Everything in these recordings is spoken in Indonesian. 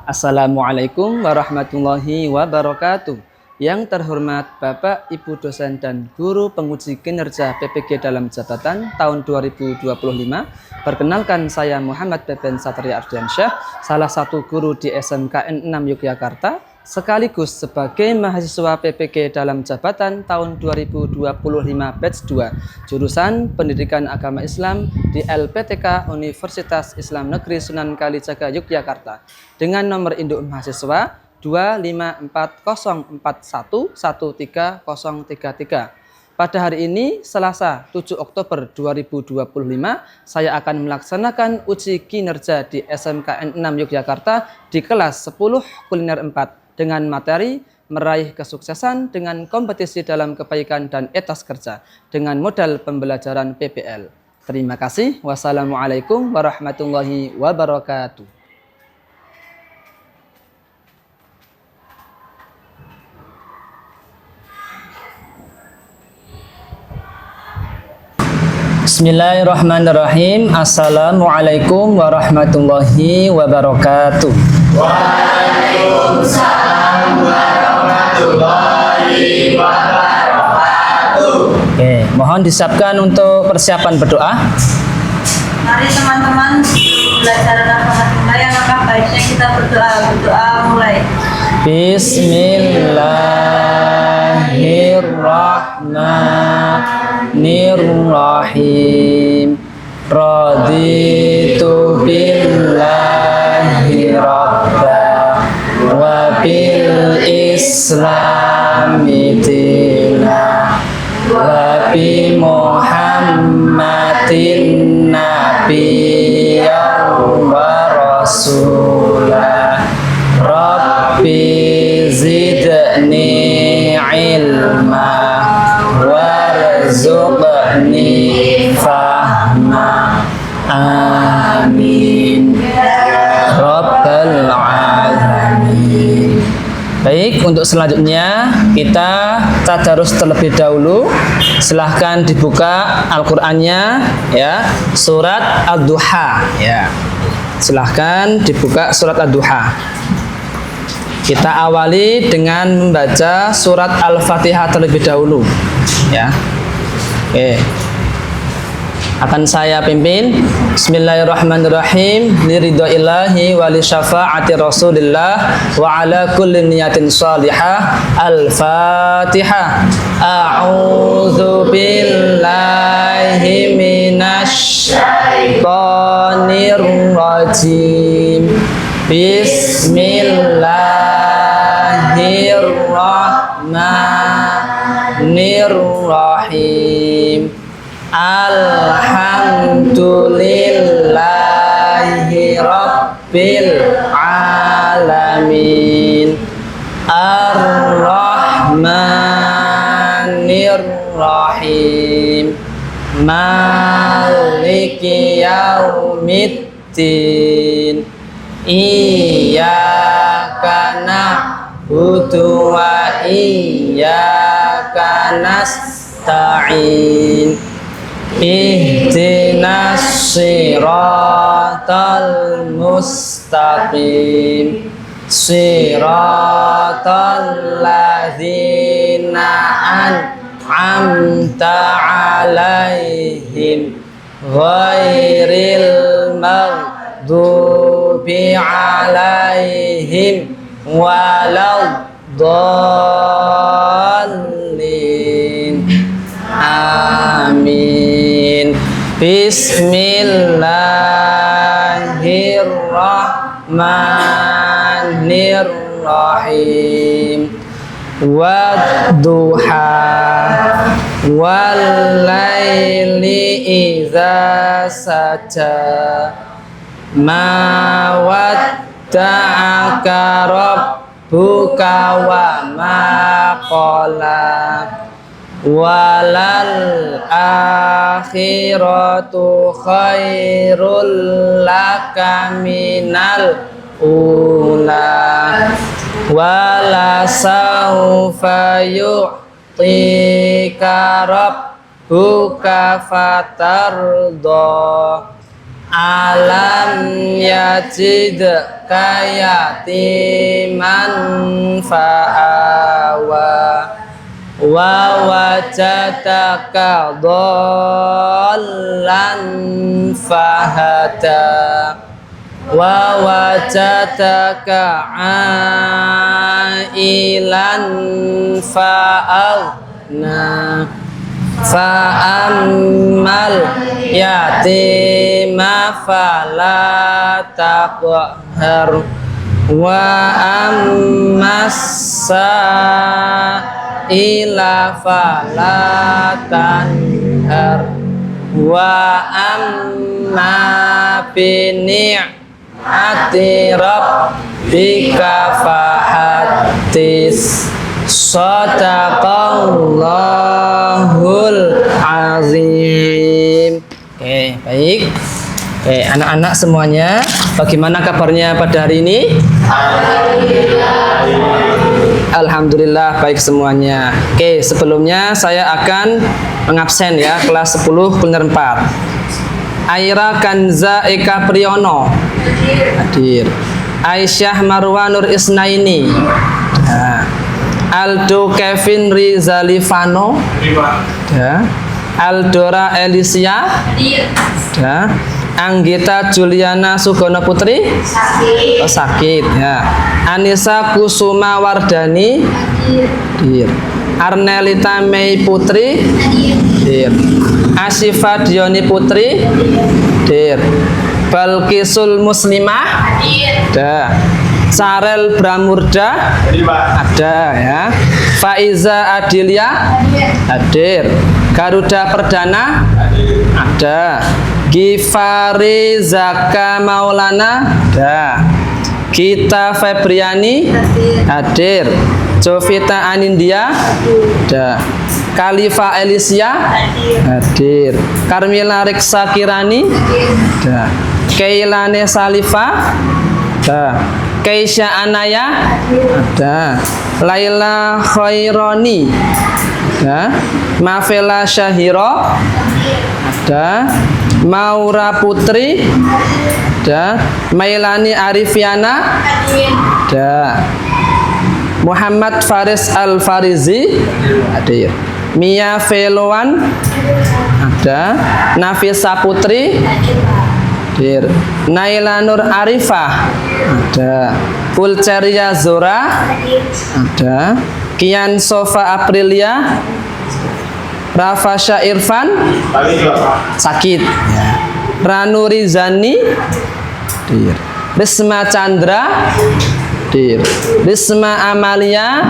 Assalamualaikum warahmatullahi wabarakatuh. Yang terhormat Bapak, Ibu dosen dan guru penguji kinerja PPG dalam jabatan tahun 2025. Perkenalkan, saya Muhammad Beben Satria Ardiansyah, salah satu guru di SMKN 6 Yogyakarta, sekaligus sebagai mahasiswa PPG dalam jabatan tahun 2025 batch 2 jurusan Pendidikan Agama Islam di LPTK Universitas Islam Negeri Sunan Kalijaga Yogyakarta dengan nomor induk mahasiswa 254011333. Pada hari ini, Selasa 7 Oktober 2025, saya akan melaksanakan uji kinerja di SMKN 6 Yogyakarta di kelas 10 kuliner 4 dengan materi meraih kesuksesan dengan kompetisi dalam kebaikan dan etos kerja dengan modal pembelajaran PPL. Terima kasih. Wassalamualaikum warahmatullahi wabarakatuh. Bismillahirrahmanirrahim. Assalamualaikum warahmatullahi wabarakatuh. Waalaikumsalam warahmatullahi wabarakatuh. Oke, mohon disiapkan untuk persiapan berdoa. Mari teman-teman belajar alhamdulillah, maka baiknya kita berdoa. Berdoa mulai. Bismillahirrahmanirrahim. Raditu billahi rabba wa bil islami dina wa bi muhammadin nabiyyan wa rasulah. Rabbi zidni ilma warzuqni fahma. Amin ya rabbal alamin. Baik, untuk selanjutnya kita tadarus terlebih dahulu. Silahkan dibuka Al-Qur'annya ya, surat Ad-Duha ya. Silahkan dibuka surat Ad-Duha. Kita awali dengan membaca surat Al-Fatihah terlebih dahulu ya. Oke. Akan saya pimpin. Bismillahirrahmanirrahim. Liridhoillahi wa li syafa'ati Rasulillah wa ala kulli niyatin salihah. Al-Fatihah. A'udzu billahi minasy syaithanir rajim. Bismillahirrahmanirrahim. Alhamdulillahi rabbil alamin. Ar-Rahmanir-Rahim. Maliki yaumiddin. Iyyaka na'budu wa iyyaka nasta'in. Ihdinas siratal mustaqim. Siratal ladzina an'amta 'alaihim ghairil maghdubi 'alaihim waladdallin. Amin. Bismillahirrahmanirrahim. Wadduha wal laili idza saja. Ma wadda'aka rabbuka wa ma qala. Walal akhiratu khairul laka minal ula. Wala sawfa yu'tika rabbuka fatarda. Alam yajidka yatiman fa'awa wa wajadaka dhallan fahada wa wajadaka ailan fa'aghna fa'ammal yatima fala taqhar wa ammas ila fala tanhar wa amma bini'ati rabbika fahaddits. Shadaqallahul azim. Oke, baik. Oke, anak-anak semuanya, bagaimana kabarnya pada hari ini? Alhamdulillah baik semuanya. Oke, sebelumnya saya akan mengabsen ya kelas 10 kuliner 4. Aira Kanza Eka Priyono hadir. Aisyah Marwa Nur Isnaini. Nah. Aldo Kevin Rizalivano. Ya. Aldora Elisia. Ya. Anggita Juliana Sugono Putri. Oh, sakit ya. Anissa Kusuma Wardani. Hadir. Arnelita Mei Putri. Hadir. Asyifa Dioni Putri. Hadir. Balkisul Muslimah. Ada. Sarel Bramurda. Ada ya. Faiza Adilia. Hadir. Garuda Perdana. Ada. Gifari Zaka Maulana. Ada. Gita Febriani. Hadir. Jovita Anindya. Ada. Khalifa Elisia. Hadir. Karmila Riksa Kirani. Ada. Keilane Salifa. Ada. Keisha Anaya. Ada. Laila Khaironi. Ada. Mafela Syahiro. Ada. Maura Putri. Ada. Mailani Arifiana. Ada. Muhammad Faris Al Farizi. Hadir. Mia Veloan. Ada. Nafisa Putri. Hadir. Naila Nur Arifah. Ada. Pulceria Zora. Ada. Kian Sofa Aprilia. Rafasha Irfan. Sakit ya. Ranu Rizani. Hadir. Risma Chandra. Hadir. Risma Amalia.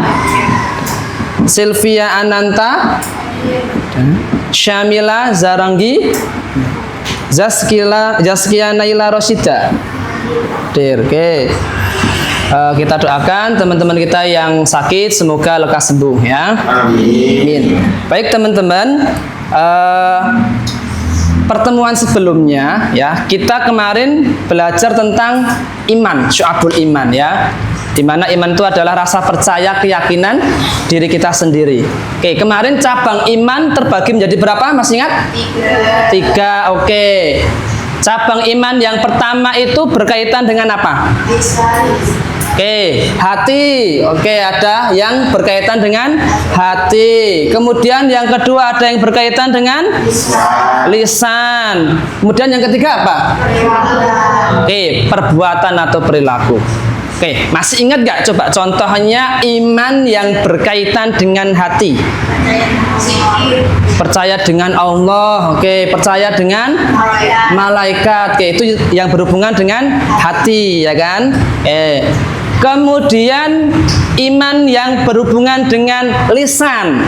Sylvia Ananta. Syamila Zarangi. Zaskia Naila Rosyida. Hadir. Oke. Kita doakan teman-teman kita yang sakit semoga lekas sembuh ya. Amin. Baik teman-teman, pertemuan sebelumnya ya kita kemarin belajar tentang iman, syu'abul iman ya. Dimana iman itu adalah rasa percaya, keyakinan diri kita sendiri. Oke, kemarin cabang iman terbagi menjadi berapa? Masih ingat? 3. Oke. Cabang iman yang pertama itu berkaitan dengan apa? Oke, hati. Oke, ada yang berkaitan dengan hati. Kemudian yang kedua ada yang berkaitan dengan lisan. Kemudian yang ketiga apa? Oke, perbuatan atau perilaku. Oke, masih ingat gak? Coba contohnya iman yang berkaitan dengan hati. Percaya dengan Allah, oke, percaya dengan malaikat, oke, itu yang berhubungan dengan hati, ya kan? Kemudian iman yang berhubungan dengan lisan,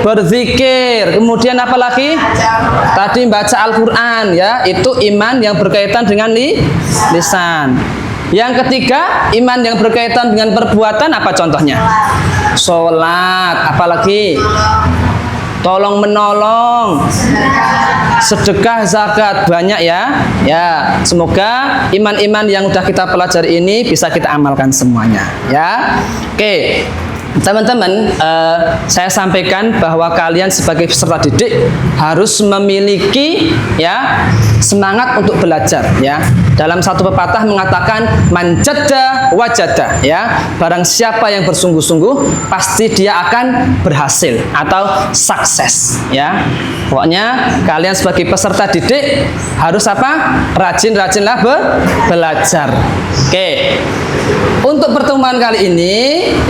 berzikir. Kemudian apa lagi? Tadi baca Al-Quran, ya, itu iman yang berkaitan dengan lisan. Yang ketiga, iman yang berkaitan dengan perbuatan, apa contohnya? Sholat, apalagi? Tolong menolong, sedekah, zakat, banyak ya. Ya, semoga iman-iman yang sudah kita pelajari ini bisa kita amalkan semuanya, ya. Oke. teman-teman, saya sampaikan bahwa kalian sebagai peserta didik harus memiliki ya semangat untuk belajar ya. Dalam satu pepatah mengatakan manjada wajada ya. Barang siapa yang bersungguh-sungguh pasti dia akan berhasil atau sukses ya. Pokoknya kalian sebagai peserta didik harus apa? Rajin-rajinlah belajar. Oke. Untuk pertemuan kali ini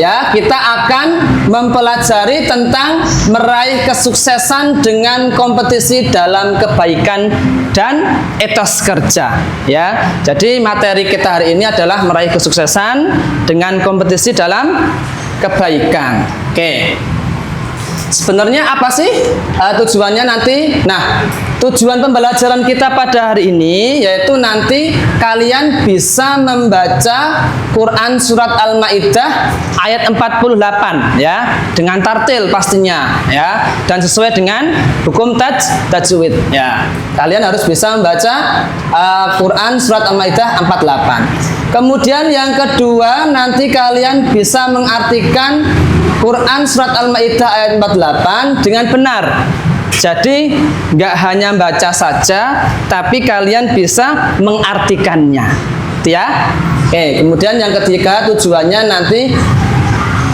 ya kita akan mempelajari tentang meraih kesuksesan dengan kompetisi dalam kebaikan dan etos kerja ya. Jadi materi kita hari ini adalah meraih kesuksesan dengan kompetisi dalam kebaikan. Oke. Sebenarnya apa sih tujuannya nanti? Nah, tujuan pembelajaran kita pada hari ini yaitu nanti kalian bisa membaca Quran surat Al-Maidah ayat 48 ya, dengan tartil pastinya ya, dan sesuai dengan hukum tajwid ya. Kalian harus bisa membaca Quran surat Al-Maidah 48. Kemudian yang kedua, nanti kalian bisa mengartikan Quran surat Al-Maidah ayat 48 dengan benar. Jadi nggak hanya baca saja, tapi kalian bisa mengartikannya, ya. Oke. Kemudian yang ketiga, tujuannya nanti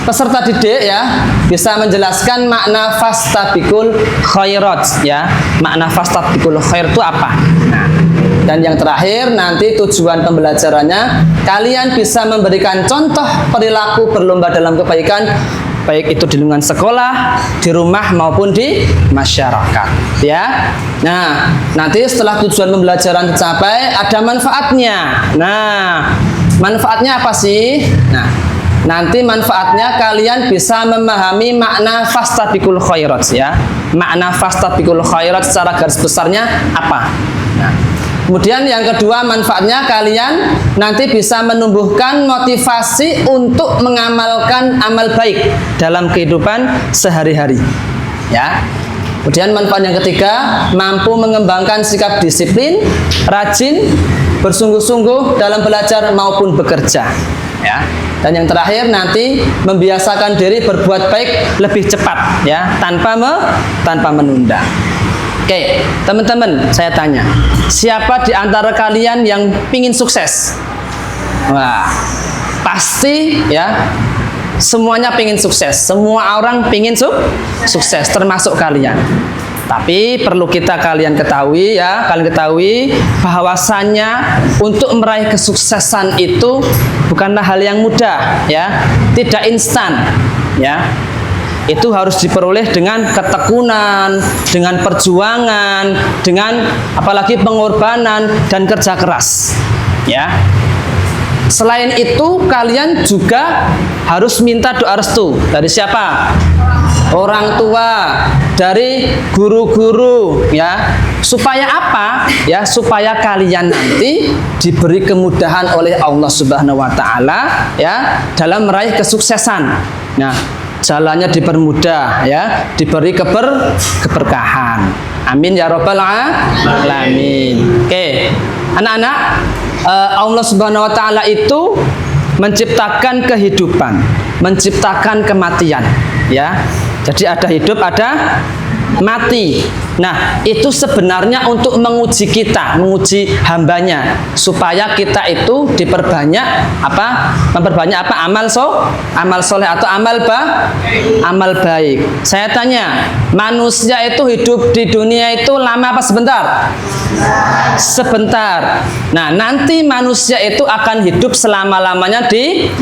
peserta didik ya bisa menjelaskan makna fastabiqul khairat ya. Makna fastabiqul khair itu apa? Nah, dan yang terakhir nanti tujuan pembelajarannya kalian bisa memberikan contoh perilaku berlomba dalam kebaikan, baik itu di lingkungan sekolah, di rumah maupun di masyarakat ya. Nah, nanti setelah tujuan pembelajaran tercapai ada manfaatnya. Nah, manfaatnya apa sih? Nah, nanti manfaatnya kalian bisa memahami makna fastabiqul khairat ya. Makna fastabiqul khairat secara garis besarnya apa? Nah, kemudian yang kedua manfaatnya kalian nanti bisa menumbuhkan motivasi untuk mengamalkan amal baik dalam kehidupan sehari-hari ya. Kemudian manfaat yang ketiga, mampu mengembangkan sikap disiplin, rajin, bersungguh-sungguh dalam belajar maupun bekerja ya. Dan yang terakhir nanti membiasakan diri berbuat baik lebih cepat ya, tanpa menunda. Oke, teman-teman, saya tanya, siapa di antara kalian yang pingin sukses? Wah, pasti ya, semuanya pingin sukses. Semua orang pingin sukses, termasuk kalian. Tapi perlu kalian ketahui ya, bahwasannya untuk meraih kesuksesan itu bukanlah hal yang mudah ya, tidak instan ya. Itu harus diperoleh dengan ketekunan, dengan perjuangan, dengan apalagi pengorbanan dan kerja keras ya. Selain itu kalian juga harus minta doa restu dari siapa? Orang tua, dari guru-guru ya. Supaya apa? Ya, supaya kalian nanti diberi kemudahan oleh Allah Subhanahu wa taala ya dalam meraih kesuksesan. Nah, jalannya dipermudah ya, diberi keberkahan. Amin ya rabbal alamin. Oke, anak-anak, Allah Subhanahu wa taala itu menciptakan kehidupan, menciptakan kematian ya. Jadi ada hidup, ada mati. Nah, itu sebenarnya untuk menguji kita, menguji hambanya, supaya kita itu diperbanyak apa? Memperbanyak apa? Amal soleh atau amal baik. Saya tanya, manusia itu hidup di dunia itu lama apa sebentar? Sebentar. Nah, nanti manusia itu akan hidup selama-lamanya di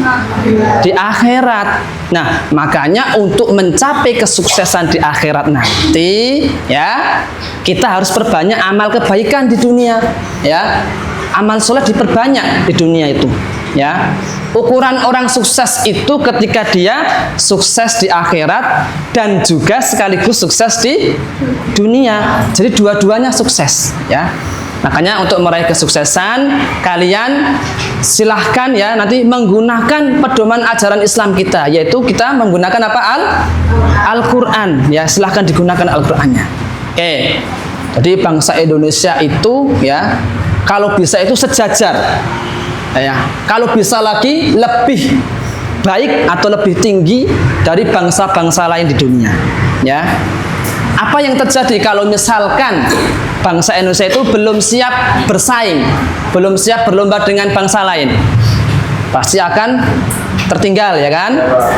akhirat. Nah, makanya untuk mencapai kesuksesan di akhirat nanti ya, kita harus perbanyak amal kebaikan di dunia ya. Amal soleh diperbanyak di dunia itu ya. Ukuran orang sukses itu ketika dia sukses di akhirat dan juga sekaligus sukses di dunia. Jadi dua-duanya sukses ya. Makanya untuk meraih kesuksesan kalian silahkan ya nanti menggunakan pedoman ajaran Islam kita, yaitu kita menggunakan apa? Al-Quran ya, silahkan digunakan Al-Qurannya. Oke, jadi bangsa Indonesia itu ya kalau bisa itu sejajar ya, kalau bisa lagi lebih baik atau lebih tinggi dari bangsa-bangsa lain di dunia. Ya. Apa yang terjadi kalau misalkan bangsa Indonesia itu belum siap bersaing, belum siap berlomba dengan bangsa lain? Pasti akan tertinggal, ya kan?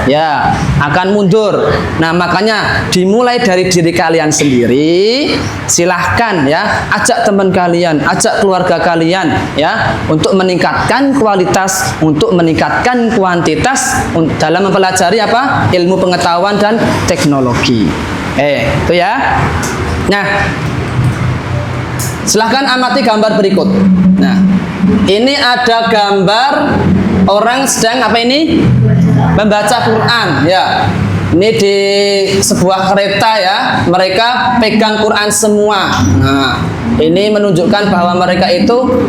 Ya, akan mundur. Nah, makanya dimulai dari diri kalian sendiri. Silahkan ya, ajak teman kalian, ajak keluarga kalian ya, untuk meningkatkan kualitas, untuk meningkatkan kuantitas dalam mempelajari apa? Ilmu pengetahuan dan teknologi. Itu ya. Nah, silahkan amati gambar berikut. Nah, ini ada gambar orang sedang apa ini? Membaca Quran ya. Ini di sebuah kereta ya. Mereka pegang Quran semua. Nah, ini menunjukkan bahwa mereka itu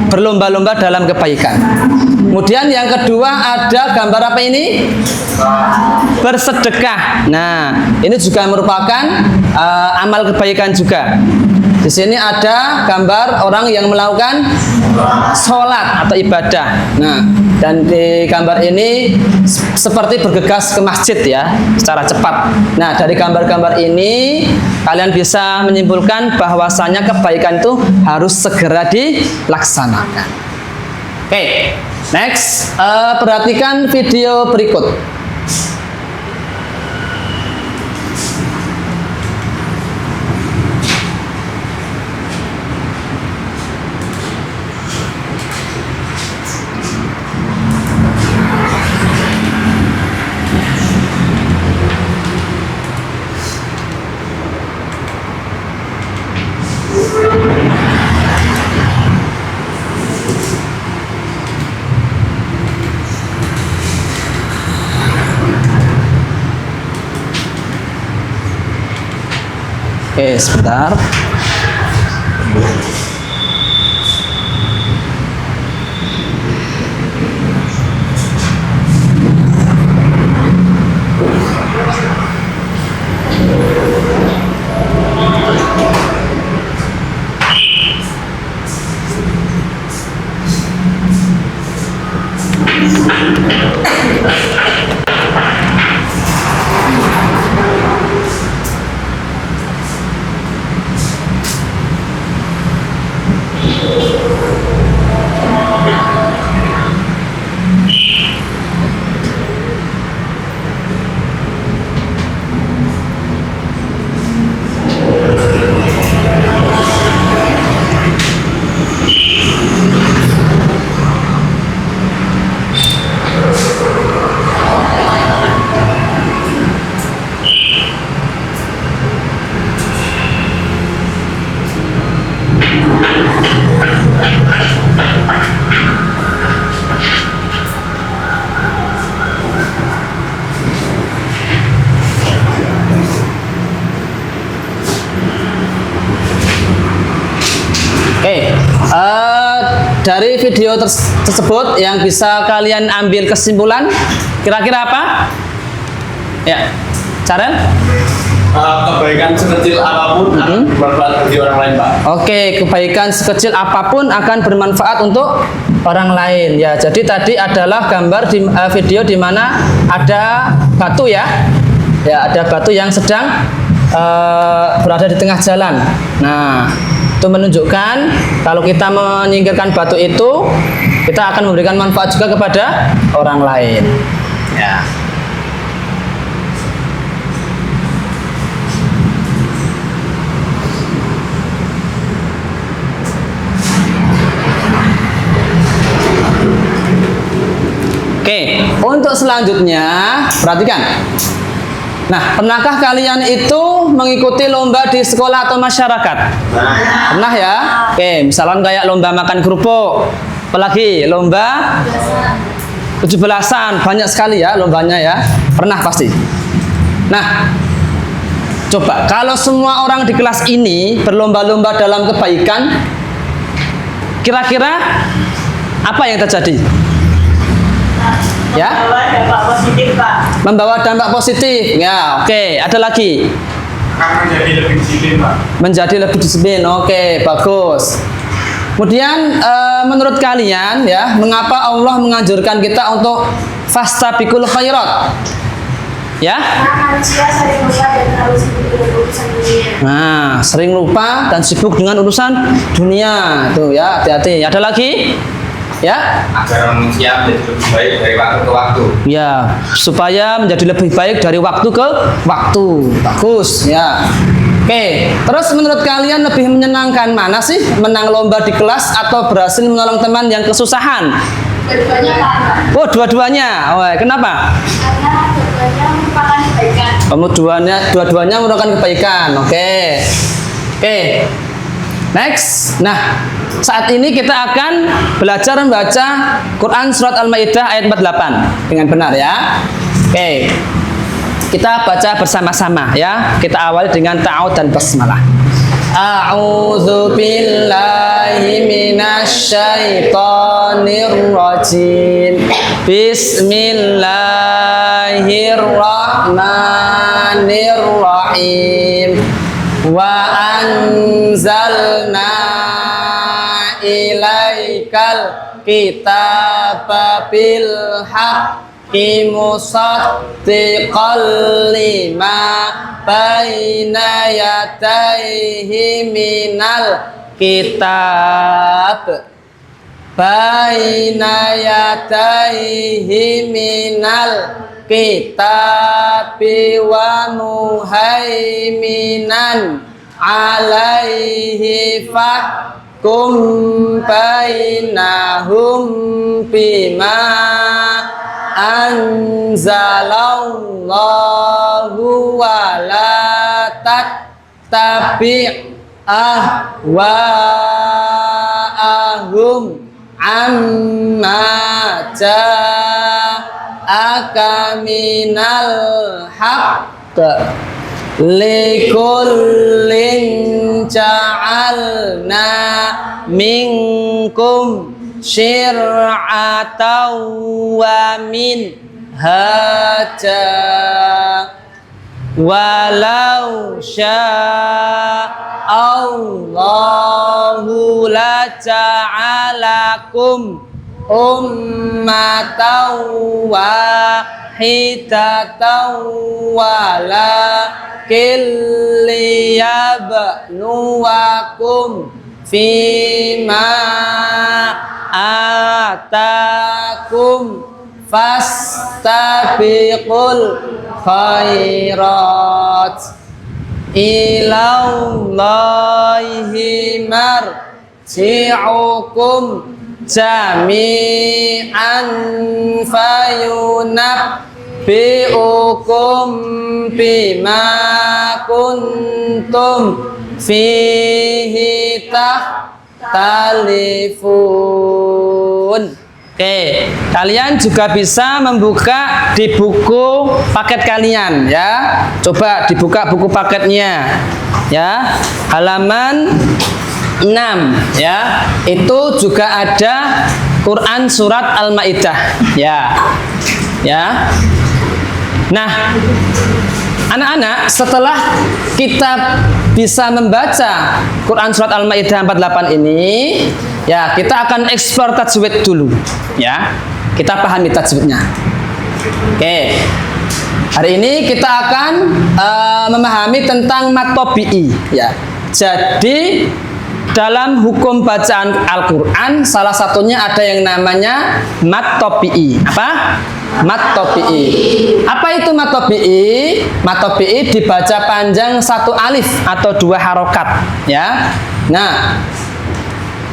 berlomba-lomba dalam kebaikan. Kemudian yang kedua ada gambar apa ini? Bersedekah. Nah, ini juga merupakan amal kebaikan juga. Di sini ada gambar orang yang melakukan sholat atau ibadah. Nah, dan di gambar ini seperti bergegas ke masjid ya, secara cepat. Nah, dari gambar-gambar ini kalian bisa menyimpulkan bahwasanya kebaikan itu harus segera dilaksanakan. Oke, next, perhatikan video berikut. Oke, sebentar. Dari video tersebut yang bisa kalian ambil kesimpulan kira-kira apa? Ya, Caren? Kebaikan sekecil apapun akan bermanfaat bagi orang lain, Pak. Oke, kebaikan sekecil apapun akan bermanfaat untuk orang lain. Ya, jadi tadi adalah gambar di video di mana ada batu ya. Ya, ada batu yang sedang berada di tengah jalan. Nah, itu menunjukkan kalau kita menyingkirkan batu itu, kita akan memberikan manfaat juga kepada orang lain. Ya. Oke, untuk selanjutnya perhatikan. Nah, pernahkah kalian itu mengikuti lomba di sekolah atau masyarakat? Pernah ya? Oke, misalkan kayak lomba makan kerupuk, apalagi lomba 17-an, banyak sekali ya lombanya ya. Pernah pasti. Nah, coba kalau semua orang di kelas ini berlomba-lomba dalam kebaikan, kira-kira apa yang terjadi? Ya? Membawa dampak positif, Pak. Membawa dampak positif. Ya, oke. Ada lagi? Akan menjadi lebih disiplin, Pak. Menjadi lebih disiplin. Oke, bagus. Oke, next. Ada lagi? Akan menjadi lebih disiplin, Pak. Akan menjadi lebih disiplin, Pak. Akan menjadi lebih disiplin, Pak. Akan menjadi lebih disiplin, Pak. Menjadi lebih disiplin. Oke, bagus. Kemudian menurut kalian ya, mengapa Allah menganjurkan kita untuk fastabiqul khairat? Ya? Manusia sering lupa dan terlalu sibuk dengan urusan dunia. Nah, sering lupa dan sibuk dengan urusan dunia. Tuh ya, hati-hati. Ada lagi? Ya? Agar manusia menjadi lebih baik dari waktu ke waktu. Ya, supaya menjadi lebih baik dari waktu ke waktu. Bagus, ya. Oke, terus menurut kalian lebih menyenangkan mana sih? Menang lomba di kelas atau berhasil menolong teman yang kesusahan? Dua-duanya Pak. Oh, dua-duanya. Oh, kenapa? Karena dua-duanya merupakan kebaikan. Dua-duanya merupakan kebaikan. Oke. Next. Nah, saat ini kita akan belajar membaca Quran surat Al-Maidah ayat 48 dengan benar ya. Oke. Kita baca bersama-sama ya. Kita awali dengan ta'awudz dan basmalah. A'udzu billahi minasy syaithanir rajim. Bismillahirrahmanirrahim. Wa anzalna ilaikal kitaba bil haqqi musaddiqal lima baina yadayhi minal kitab baina yadayhi minal kitabi wa muhaiminan alaihi fahkum bainahum bima anzalallahu wa la tattabi' ahwa'ahum amma ja'aka minal haqq likullin ja'alna minkum syir'atan wa minhaja walau sya'allahu la ja'alakum ummatan wahidatan walakin liyabluwakum fima atakum fastabiqul khairat ilallahi marji'ukum jami'an fayunabbi'ukum bima kuntum fihi tahtalifun. Oke, kalian juga bisa membuka di buku paket kalian ya. Coba dibuka buku paketnya ya. Halaman 6 ya. Itu juga ada Quran surat Al-Maidah ya. Ya. Nah, anak-anak, setelah kita bisa membaca Quran surat Al-Maidah 48 ini, ya kita akan eksplor tajwid dulu, ya. Kita pahami tajwidnya. Oke. Hari ini kita akan memahami tentang mad tabi'i, ya. Jadi dalam hukum bacaan Al-Quran salah satunya ada yang namanya mad tabi'i. Apa? Mad tabi'i. Apa itu mad tabi'i? Mad tabi'i dibaca panjang satu alif atau dua harokat, ya. Nah,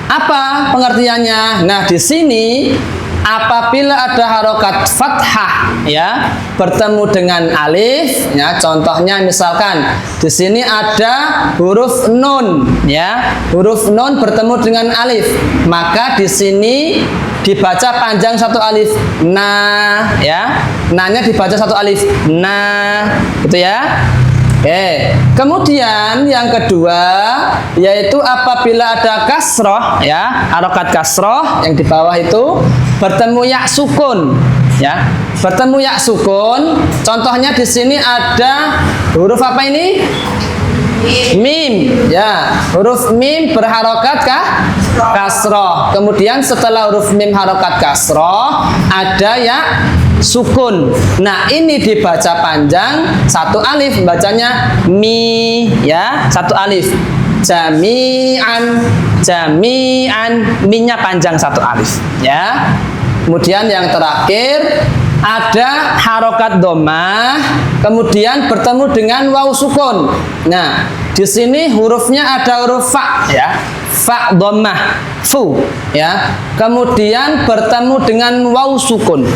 apa pengertiannya? Nah, di sini apabila ada harokat fathah ya bertemu dengan alif, ya contohnya misalkan di sini ada huruf nun, ya huruf nun bertemu dengan alif, maka di sini dibaca panjang satu alif, nah ya, nanya dibaca satu alif, nah gitu ya. Oke, kemudian yang kedua yaitu apabila ada kasroh, ya harokat kasroh yang di bawah itu bertemu ya sukun, ya bertemu ya sukun. Contohnya di sini ada huruf apa ini? Mim, ya huruf mim berharokat kah? kasroh. Kemudian setelah huruf mim harokat kasroh ada ya sukun. Nah ini dibaca panjang satu alif, bacanya mi ya, satu alif. Jami'an, jami'an, minnya panjang satu alif ya. Kemudian yang terakhir ada harokat dhammah, kemudian bertemu dengan waw sukun. Nah di sini hurufnya ada huruf fa ya, fa dhammah, fu ya. Kemudian bertemu dengan waw sukun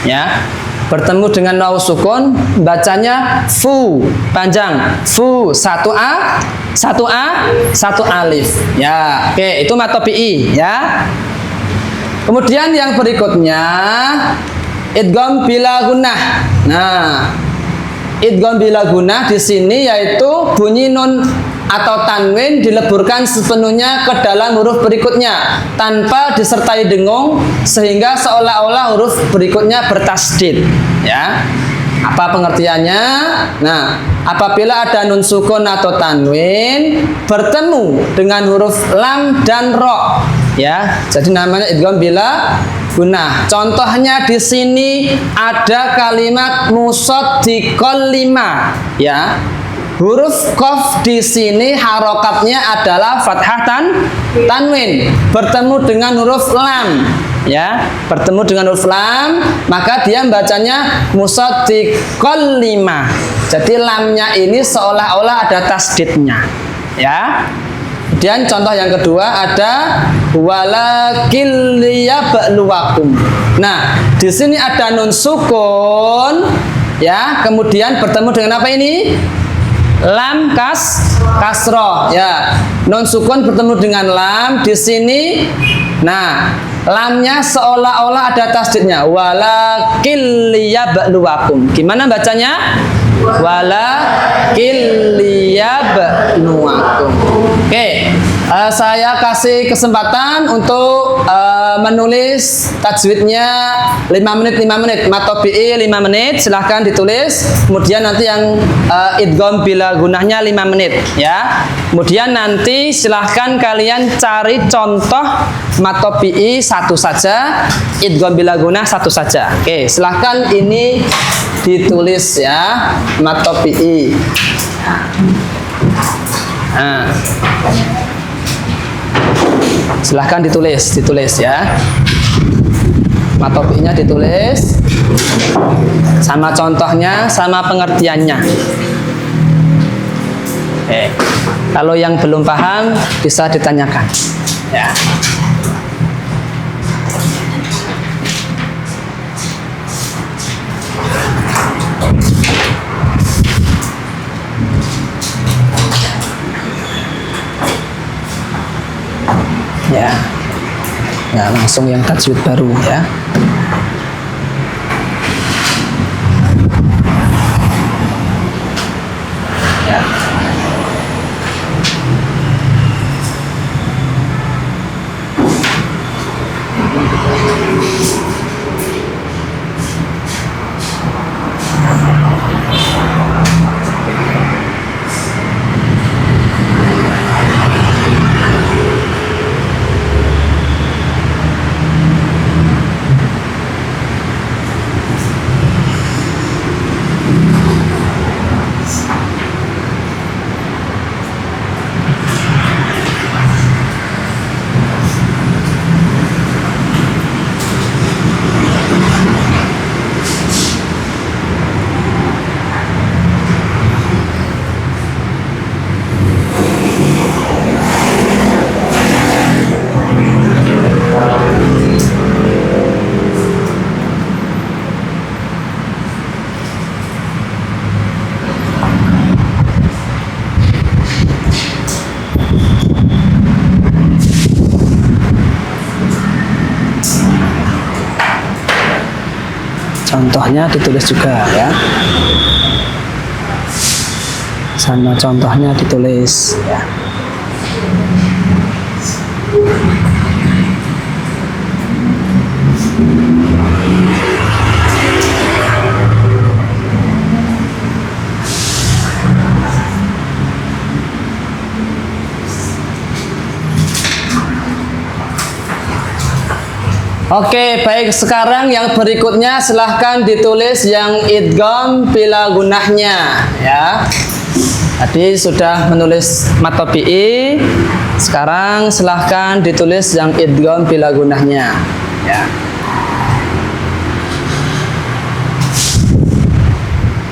ya, bertemu dengan waw sukun, bacanya fu panjang, fu satu a, satu a, satu alif ya. Oke, itu matopi'i ya. Kemudian yang berikutnya idgham bila gunnah. Nah, idgham bila gunnah di sini yaitu bunyi nun atau tanwin dileburkan sepenuhnya ke dalam huruf berikutnya tanpa disertai dengung sehingga seolah-olah huruf berikutnya bertasdid ya. Apa pengertiannya? Nah, apabila ada nun sukun atau tanwin bertemu dengan huruf lam dan ro ya, jadi namanya idgham bila gunnah. Contohnya di sini ada kalimat musaddiqal lima ya. Huruf qaf di sini harokatnya adalah fathah tanwin bertemu dengan huruf lam ya, bertemu dengan huruf lam, maka dia bacanya musaddiqal lima. Jadi lamnya ini seolah-olah ada tasdidnya ya. Kemudian contoh yang kedua ada walakil liyabluwakum. Nah, di sini ada nun sukun ya, kemudian bertemu dengan apa ini? Lam kasroh ya. Nun sukun bertemu dengan lam di sini. Nah, lamnya seolah-olah ada tasdidnya. Walakil liyabluwakum. Gimana bacanya? Walakil liyabluwakum. Oke, saya kasih kesempatan untuk menulis tajwidnya 5 menit, 5 menit. Matobi'i 5 menit, silahkan ditulis. Kemudian nanti yang idgham bila gunahnya 5 menit ya. Kemudian nanti silahkan kalian cari contoh matobi'i satu saja, idgham bila gunah satu saja. Oke, silahkan ini ditulis ya, matobi'i. Nah, silahkan ditulis ya. Matobi'inya ditulis, sama contohnya, sama pengertiannya. Kalau yang belum paham bisa ditanyakan. Ya. Ya, nah langsung yang tajwid baru ya. Ya. Contohnya ditulis juga ya. Sama contohnya ditulis ya. Oke, baik, sekarang yang berikutnya silahkan ditulis yang idgham bila gunahnya ya. Tadi sudah menulis mad tabi'i, sekarang silahkan ditulis yang idgham bila gunahnya ya.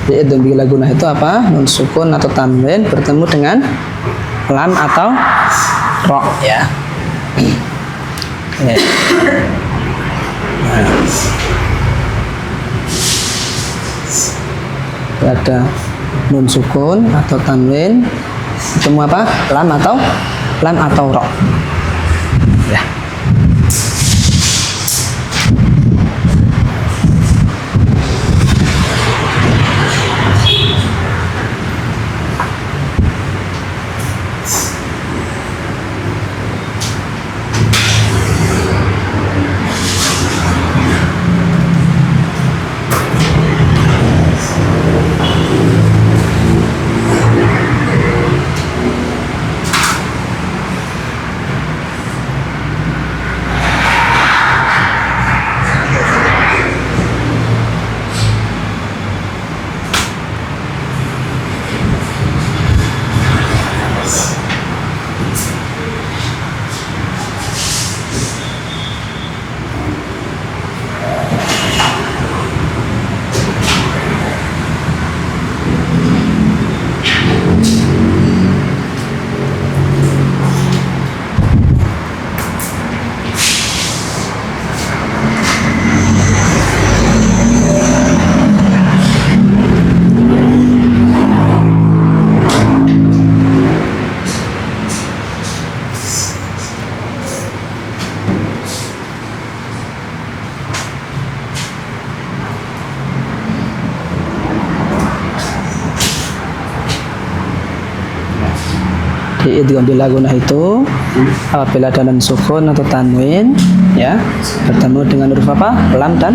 Idgham bila gunah itu apa? Nun sukun atau tanwin bertemu dengan lam atau ro ya. Oke. Ada nun sukun atau tanwin ketemu apa? Lam atau ro ya. Di idgham bila gunah itu apabila ada nun sukun atau tanwin ya bertemu dengan huruf apa? Lam dan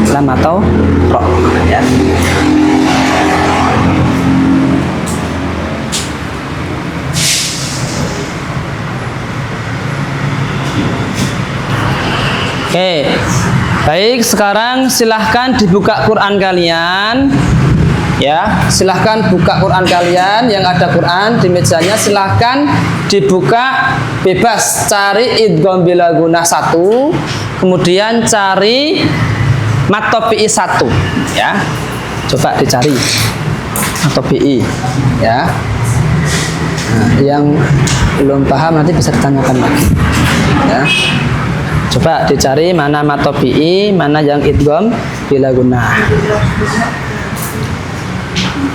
lam atau ro ya. Oke, baik, sekarang silahkan dibuka Quran kalian. Ya, silahkan buka Quran kalian yang ada Quran di mejanya, silahkan dibuka bebas, cari idgham bila gunah 1, kemudian cari mad tabi'i 1 ya. Coba dicari mad tabi'i ya. Nah, yang belum paham nanti bisa ditanyakan lagi ya. Coba dicari mana mad tabi'i, mana yang idgham bila gunah.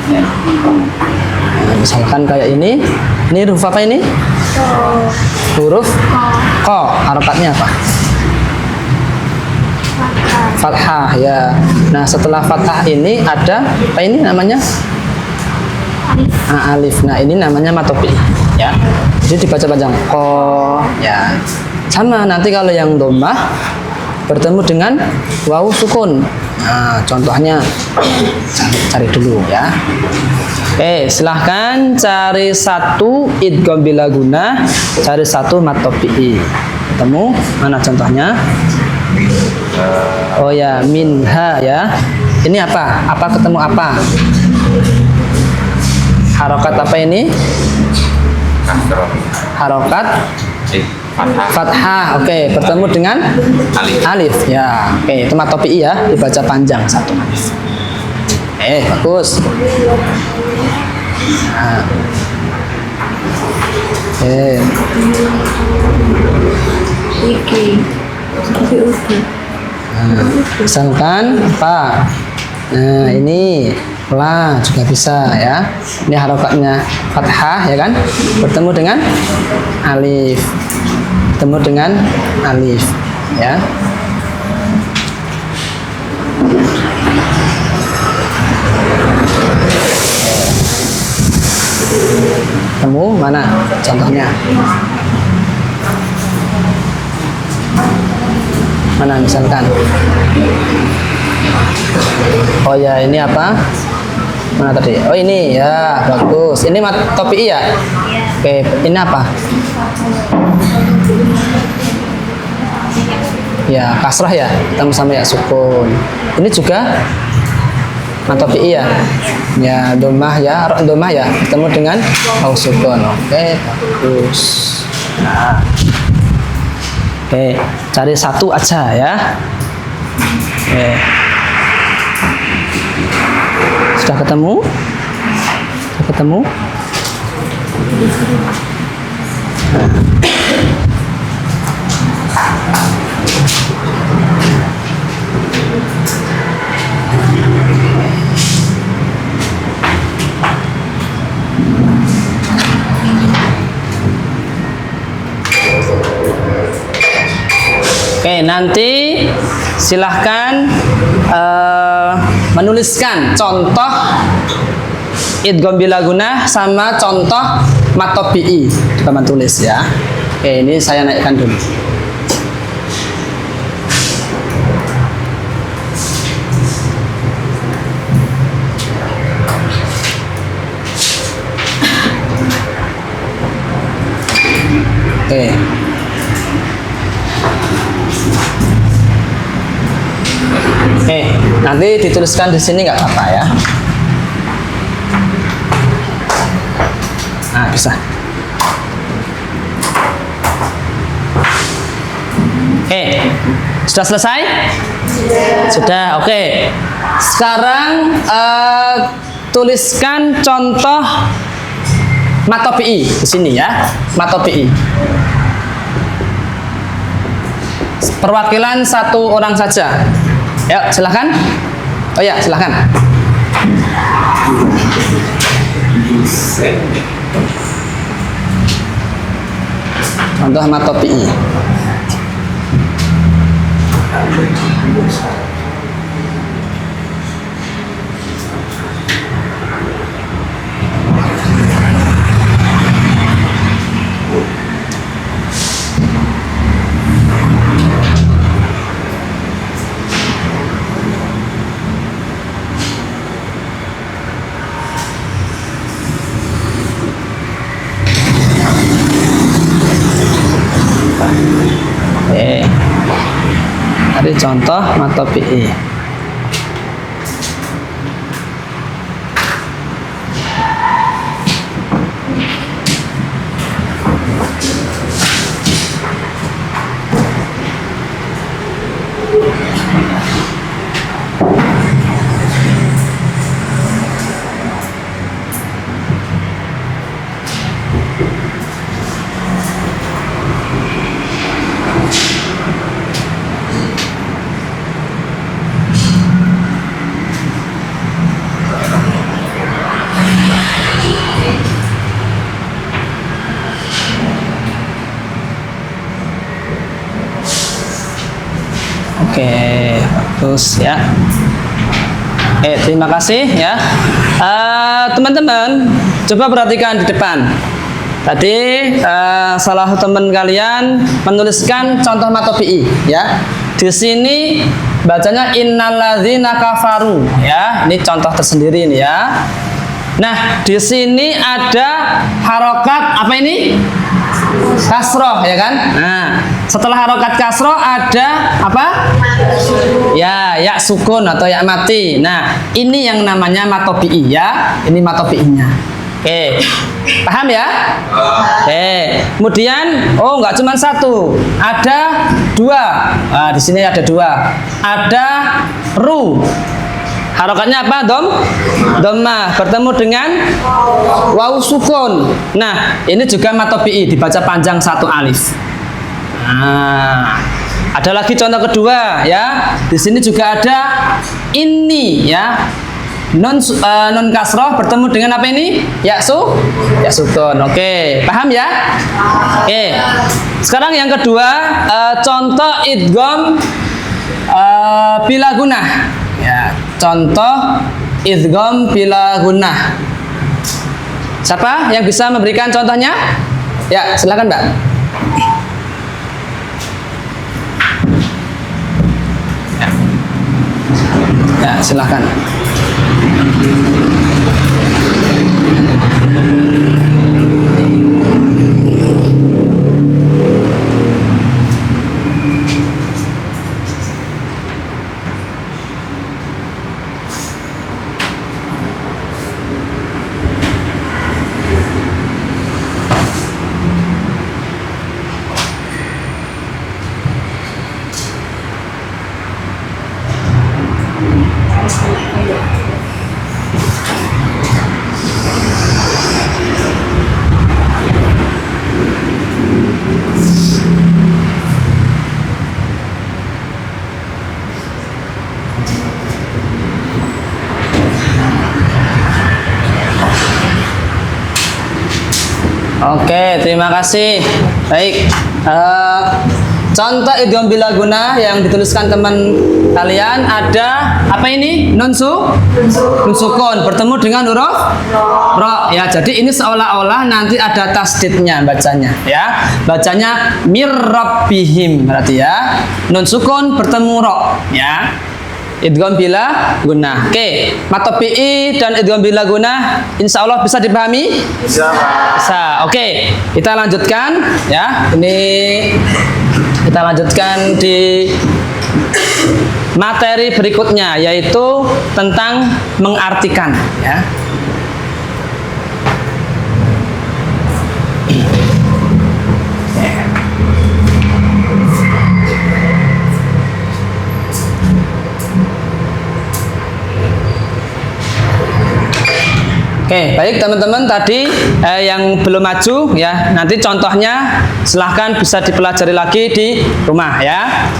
Ya. Nah, misalkan kayak ini huruf apa ini? Huruf ko. Harokatnya apa? Fathah ya. Nah, setelah fathah ini ada apa ini namanya? Alif. Nah, ini namanya mad tabi'i ya. Jadi dibaca panjang ko ya. Sama nanti kalau yang dhammah bertemu dengan wawu sukun. Nah, contohnya cari dulu ya. Oke, silahkan cari 1 idgham bila gunah, cari 1 mad tabi'i. Ketemu mana contohnya? Oh ya, minha ya. Ini apa? Apa ketemu apa? Harokat apa ini? Harokat fathah. Oke, bertemu dengan alif ya. Oke, itu mad tabi'i ya, dibaca panjang 1 alif. Bagus. Nah. Nah, misalkan apa? Nah, ini la juga bisa ya. Ini harokatnya fathah ya kan? Bertemu dengan alif. Bertemu dengan alif ya. Temu mana contohnya? Mana misalkan? Oh ya, ini apa? Mana tadi? Oh ini ya, bagus. Ini mad tabi'i ya? Oke, ini apa? Ya, kasrah ya, ketemu sama ya sukun. Ini juga matob i ya. Ya, domah ya, domah ya, ketemu dengan waw sukun. Oke, bagus. Nah. Oke, cari satu aja ya. Oke. Sudah ketemu? Sudah ketemu? Oke, nanti silahkan menuliskan contoh idgham bila gunah sama contoh matob bi. Teman tulis ya. Oke, ini saya naikkan dulu. Oke. Oke, nanti dituliskan di sini nggak apa-apa ya. Nah, bisa. Oke, sudah selesai? Sudah, oke. Sekarang tuliskan contoh matob bi di sini ya, matob bi. Perwakilan satu orang saja. Yuk, silahkan. Oh ya, silahkan. Contoh matob bi. Tadi contoh matob bi. Oke, bagus ya. Terima kasih ya. Teman-teman, coba perhatikan di depan. Tadi salah satu teman kalian menuliskan contoh matob bi ya. Di sini bacanya innalladzina kafaru ya. Ini contoh tersendiri ini ya. Nah, di sini ada harokat apa ini? Kasroh ya kan? Nah, setelah harokat kasroh ada apa? Ya, ya sukun atau ya mati. Nah, ini yang namanya matob bi ya. Ini matob bi-nya. Oke, paham ya? Oke, kemudian nggak cuma satu, ada dua. Nah, di sini ada dua. Ada ru. Harokatnya apa? Dhammah bertemu dengan waw sukun. Nah, ini juga matob bi dibaca panjang satu alif. Nah, ada lagi contoh kedua ya. Di sini juga ada ini ya. Non kasroh bertemu dengan apa ini? Ya sukun. Oke, paham ya? Oke. Sekarang yang kedua, contoh idgham bila gunah. Ya, contoh idgham bila gunah. Siapa yang bisa memberikan contohnya? Ya, silakan, Mbak. Ya, silakan. Oke, terima kasih. Baik. Contoh idgham bilaguna yang dituliskan teman kalian ada apa ini? Nun sukun bertemu dengan huruf ro. Ya, jadi ini seolah-olah nanti ada tasdidnya bacanya, ya. Bacanya mir rabbihim berarti ya. Nun sukun bertemu ro, ya. Idgham bila guna. Oke, matopi'i dan idgham bila guna insya Allah bisa dipahami? Bisa. Oke, kita lanjutkan ya. Ini kita lanjutkan di materi berikutnya yaitu tentang mengartikan ya. Oke, baik teman-teman tadi yang belum maju ya, nanti contohnya silahkan bisa dipelajari lagi di rumah ya.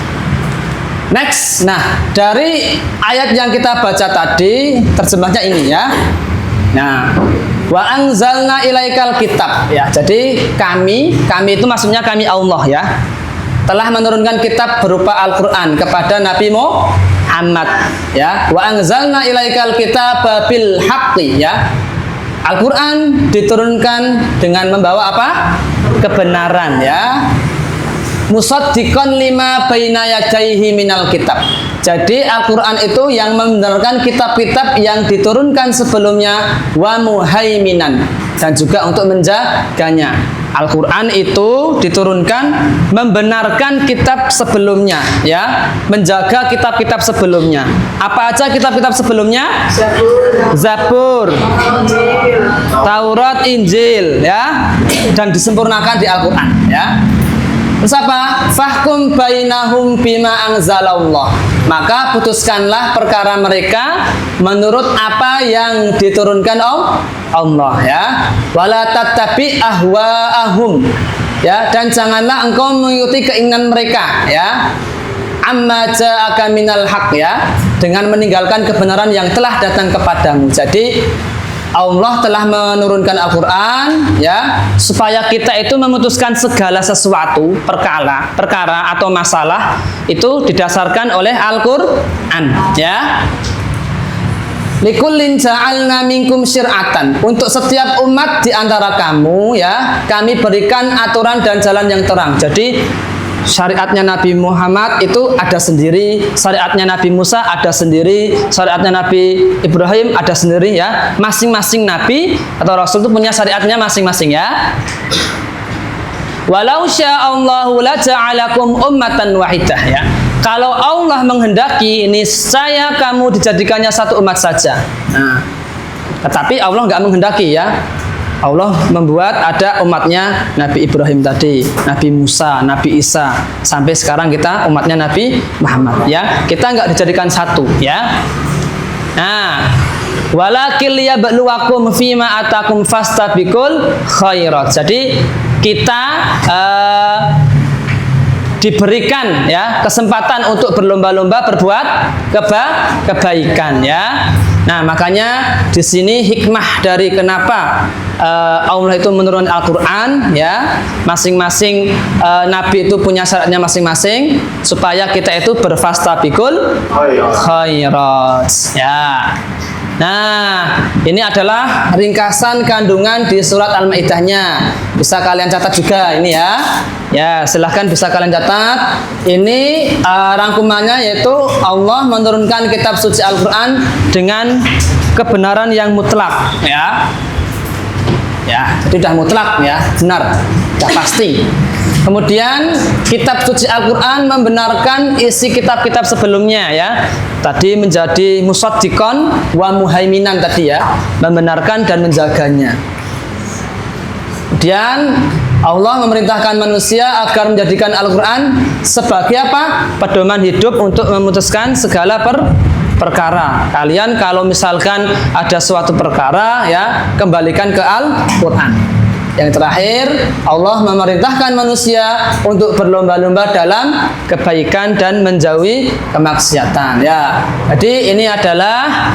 Next, nah dari ayat yang kita baca tadi terjemahnya ini ya. Nah, wa anzalna ilaikal kitab ya. Jadi kami itu maksudnya kami Allah ya. Telah menurunkan kitab berupa Al-Qur'an kepada Nabi Muhammad ya. Wa anzalna ilaikal kitaba bil haqqi ya. Al-Quran diturunkan dengan membawa apa? Kebenaran ya. Musaddiqan lima baina yadayhi minal kitab. Jadi Al-Quran itu yang membenarkan kitab-kitab yang diturunkan sebelumnya wa muhaiminan dan juga untuk menjaganya. Al-Quran itu diturunkan membenarkan kitab sebelumnya ya, menjaga kitab-kitab sebelumnya. Apa aja kitab-kitab sebelumnya? Zabur, Taurat, Injil ya, dan disempurnakan di Al-Quran ya. Terus apa? Fahkum bainahum bima anzalallah. Maka putuskanlah perkara mereka menurut apa yang diturunkan Allah ya. Wala tattabi ahwaahum. Ya, dan janganlah engkau mengikuti keinginan mereka ya. Amma ja'aka minal haq ya, dengan meninggalkan kebenaran yang telah datang kepadamu. Jadi Allah telah menurunkan Al-Quran ya, supaya kita itu memutuskan segala sesuatu perkara atau masalah itu didasarkan oleh Al-Quran ya. Likullin ja'alna minkum syir'atan. Untuk setiap umat di antara kamu ya, kami berikan aturan dan jalan yang terang. Jadi syariatnya Nabi Muhammad itu ada sendiri, syariatnya Nabi Musa ada sendiri, syariatnya Nabi Ibrahim ada sendiri ya. Masing-masing Nabi atau Rasul itu punya syariatnya masing-masing ya. Walau sya'allahu la ja'alakum ummatan wahidah ya. Kalau Allah menghendaki, niscaya kamu dijadikannya satu umat saja. Nah, tetapi Allah nggak menghendaki ya. Allah membuat ada umatnya Nabi Ibrahim tadi, Nabi Musa, Nabi Isa, sampai sekarang kita umatnya Nabi Muhammad ya. Kita nggak dijadikan satu ya. Nah, walakil liyabluwakum fima atakum fastabiqul khairat. Jadi kita diberikan ya kesempatan untuk berlomba-lomba berbuat kebaikan ya. Nah, makanya di sini hikmah dari kenapa Allah itu menurunkan Al-Quran ya, masing-masing Nabi itu punya syaratnya masing-masing supaya kita itu berfastabiqul khairat ya. Nah, ini adalah ringkasan kandungan di surat Al-Maidah-nya. Bisa kalian catat juga ini ya. Ya, silahkan bisa kalian catat. Ini rangkumannya yaitu Allah menurunkan kitab suci Al-Quran dengan kebenaran yang mutlak ya. Ya, jadi sudah mutlak ya, benar, sudah pasti. Kemudian kitab suci Al-Quran membenarkan isi kitab-kitab sebelumnya ya. Tadi menjadi musaddiqan wa muhaiminan tadi ya, membenarkan dan menjaganya. Kemudian Allah memerintahkan manusia agar menjadikan Al-Quran sebagai apa? Pedoman hidup untuk memutuskan segala perkara. Kalian kalau misalkan ada suatu perkara ya, kembalikan ke Al-Qur'an. Yang terakhir, Allah memerintahkan manusia untuk berlomba-lomba dalam kebaikan dan menjauhi kemaksiatan ya. Jadi ini adalah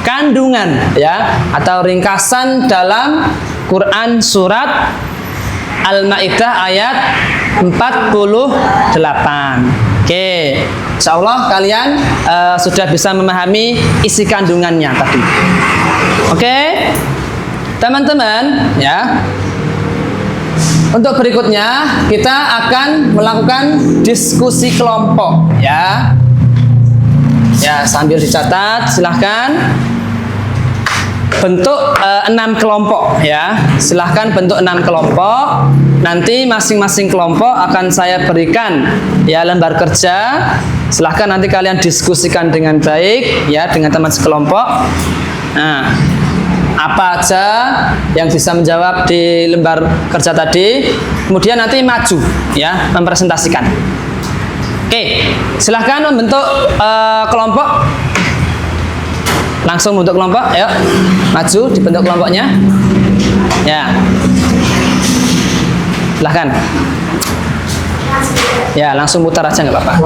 kandungan ya atau ringkasan dalam Quran surat Al-Maidah ayat 48. Oke, insya Allah kalian sudah bisa memahami isi kandungannya tadi. Oke, teman-teman ya. Untuk berikutnya kita akan melakukan diskusi kelompok ya. Ya, sambil dicatat silahkan. Bentuk 6 kelompok ya. Silahkan bentuk 6 kelompok. Nanti masing-masing kelompok akan saya berikan ya lembar kerja. Silahkan nanti kalian diskusikan dengan baik ya dengan teman sekelompok. Nah, apa aja yang bisa menjawab di lembar kerja tadi, kemudian nanti maju ya mempresentasikan. Oke, silahkan membentuk kelompok. Langsung bentuk kelompok, ayo maju dibentuk kelompoknya. Ya, silahkan. Ya, langsung mutar aja nggak apa-apa.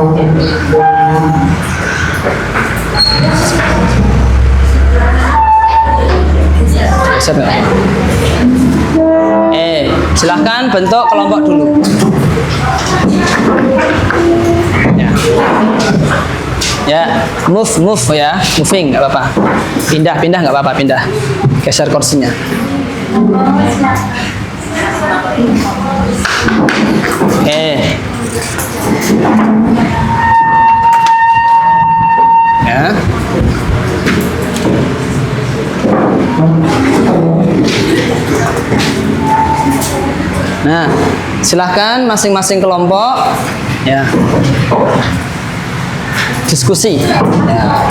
Siap nggak? Silahkan bentuk kelompok dulu. Ya. Ya, move ya, moving nggak apa-apa. Pindah nggak apa-apa, pindah. Geser kursinya. Ya. Nah, silahkan masing-masing kelompok ya diskusi. Ya.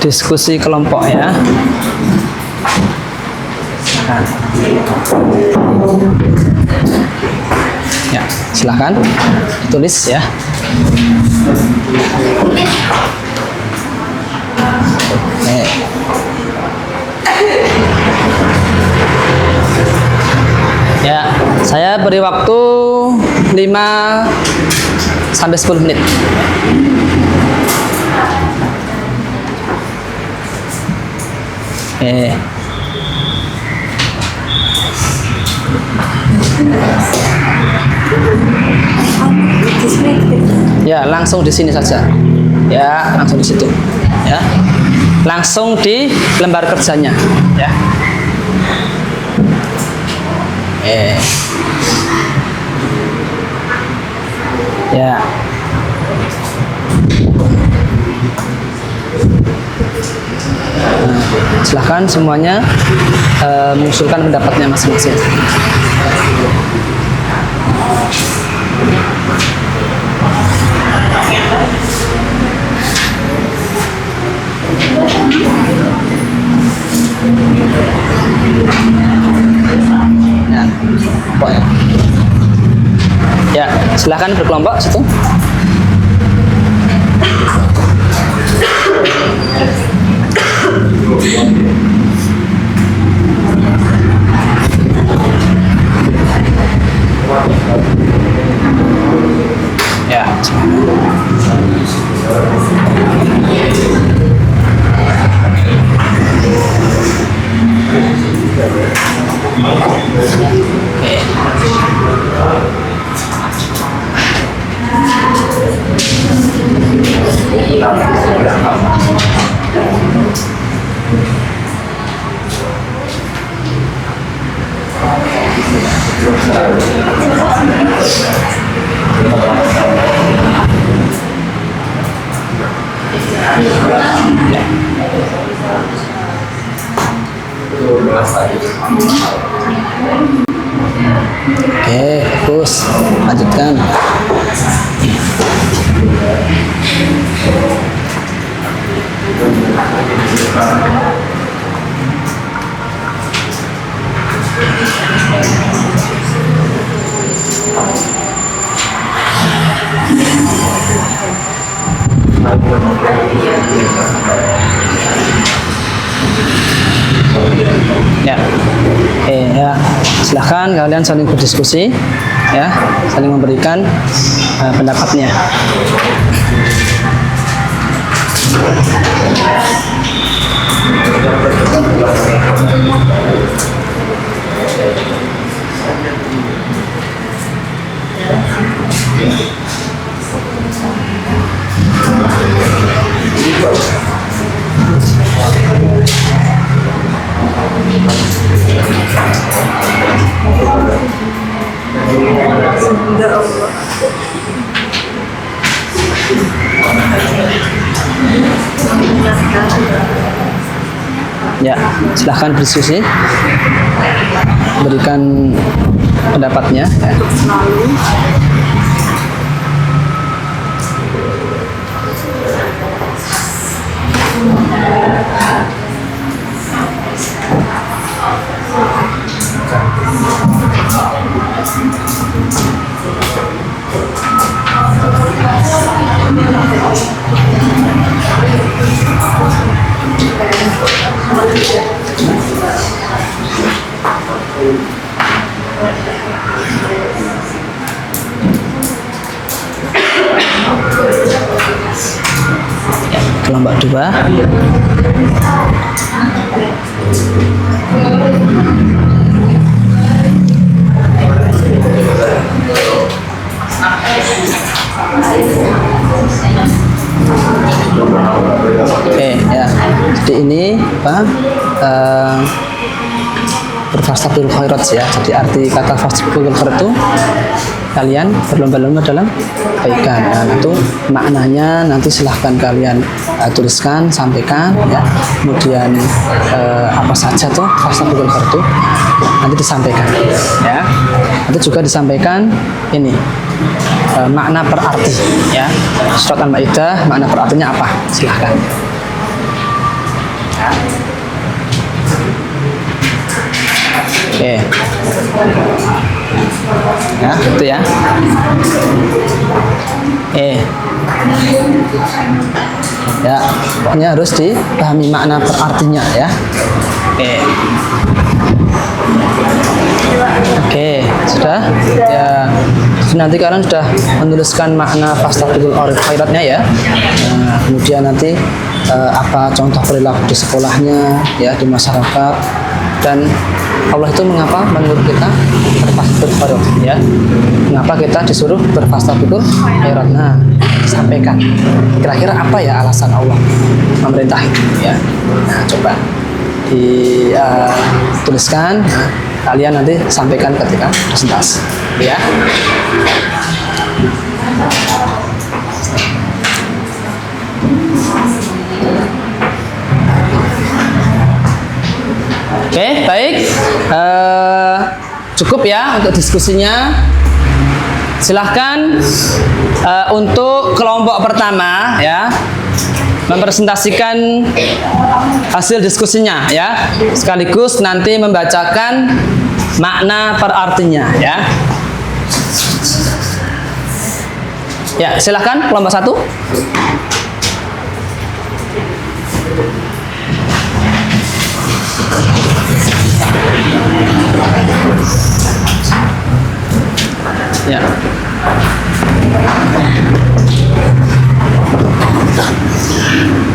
Diskusi kelompok ya. Ya, silahkan tulis ya. Ya, saya beri waktu 5 sampai 10 menit. Ya, langsung di sini saja. Ya, langsung di situ. Ya. Langsung di lembar kerjanya, ya. Ya. Silahkan semuanya mengusulkan pendapatnya masing-masing. Ya, pokoknya. Ya, silahkan berkelompok situ. Ya. Oke, bagus. Lanjutkan. kemudian saling berdiskusi, ya, saling memberikan pendapatnya. Ya, silahkan berdiskusi, berikan pendapatnya. Ya. Ya, kelompok 2. Oke, ya. Jadi ini apa? Berfastabiqul khairat ya. Jadi arti kata fastabiqul khairat itu kalian berlomba-lomba dalam kebaikan. Nah, itu maknanya nanti silahkan kalian tuliskan, sampaikan ya. Kemudian apa saja tuh fastabiqul khairat itu nanti disampaikan ya. Nanti juga disampaikan ini makna per arti ya. Surat Al-Maidah makna per artinya apa? Silahkan. Oke. Ya, itu ya. Ya, pokoknya harus dipahami makna per artinya ya. Oke, sudah? Ya, nanti kalian sudah menuliskan makna fastabiqul khairatnya ya. Nah, kemudian nanti apa contoh perilaku di sekolahnya ya, di masyarakat, dan Allah itu mengapa menyuruh kita berfastabiqul khairat ya? Mengapa kita disuruh berfastabiqul khairat? Nah, sampaikan. Kira-kira apa ya alasan Allah memerintah itu ya? Nah, coba dituliskan. Nah, kalian nanti sampaikan ketika presentasi ya. Oke, baik. Cukup ya untuk diskusinya. Silahkan untuk kelompok pertama ya, mempresentasikan hasil diskusinya ya, sekaligus nanti membacakan makna per artinya ya. Ya, silahkan kelompok 1. Ya.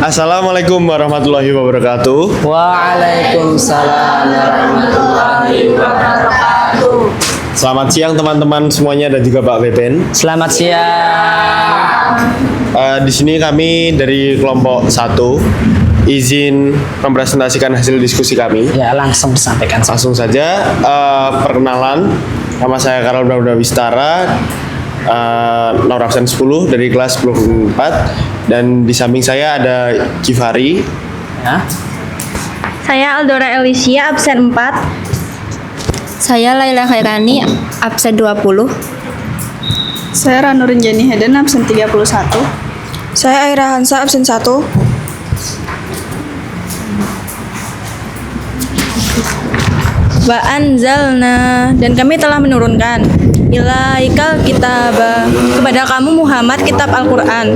Assalamualaikum warahmatullahi wabarakatuh. Waalaikumsalam warahmatullahi wabarakatuh. Selamat siang teman-teman semuanya dan juga Pak Pepen. Selamat siang. Di sini kami dari kelompok 1 izin mempresentasikan hasil diskusi kami. Ya, langsung disampaikan. Langsung saja, perkenalan. Nama saya Karol Brawda Wistara, nomor absen 10 dari kelas 10-4, dan di samping saya ada Kifari. Ya. Saya Aldora Elisia, absen 4. Saya Laila Khairani, absen 20. Saya Ranurin Jani Heden, absen 31. Saya Aira Hansa, absen 1. Wa anzalna, dan kami telah menurunkan ilaikal kitab, kepada kamu Muhammad kitab Al-Qur'an,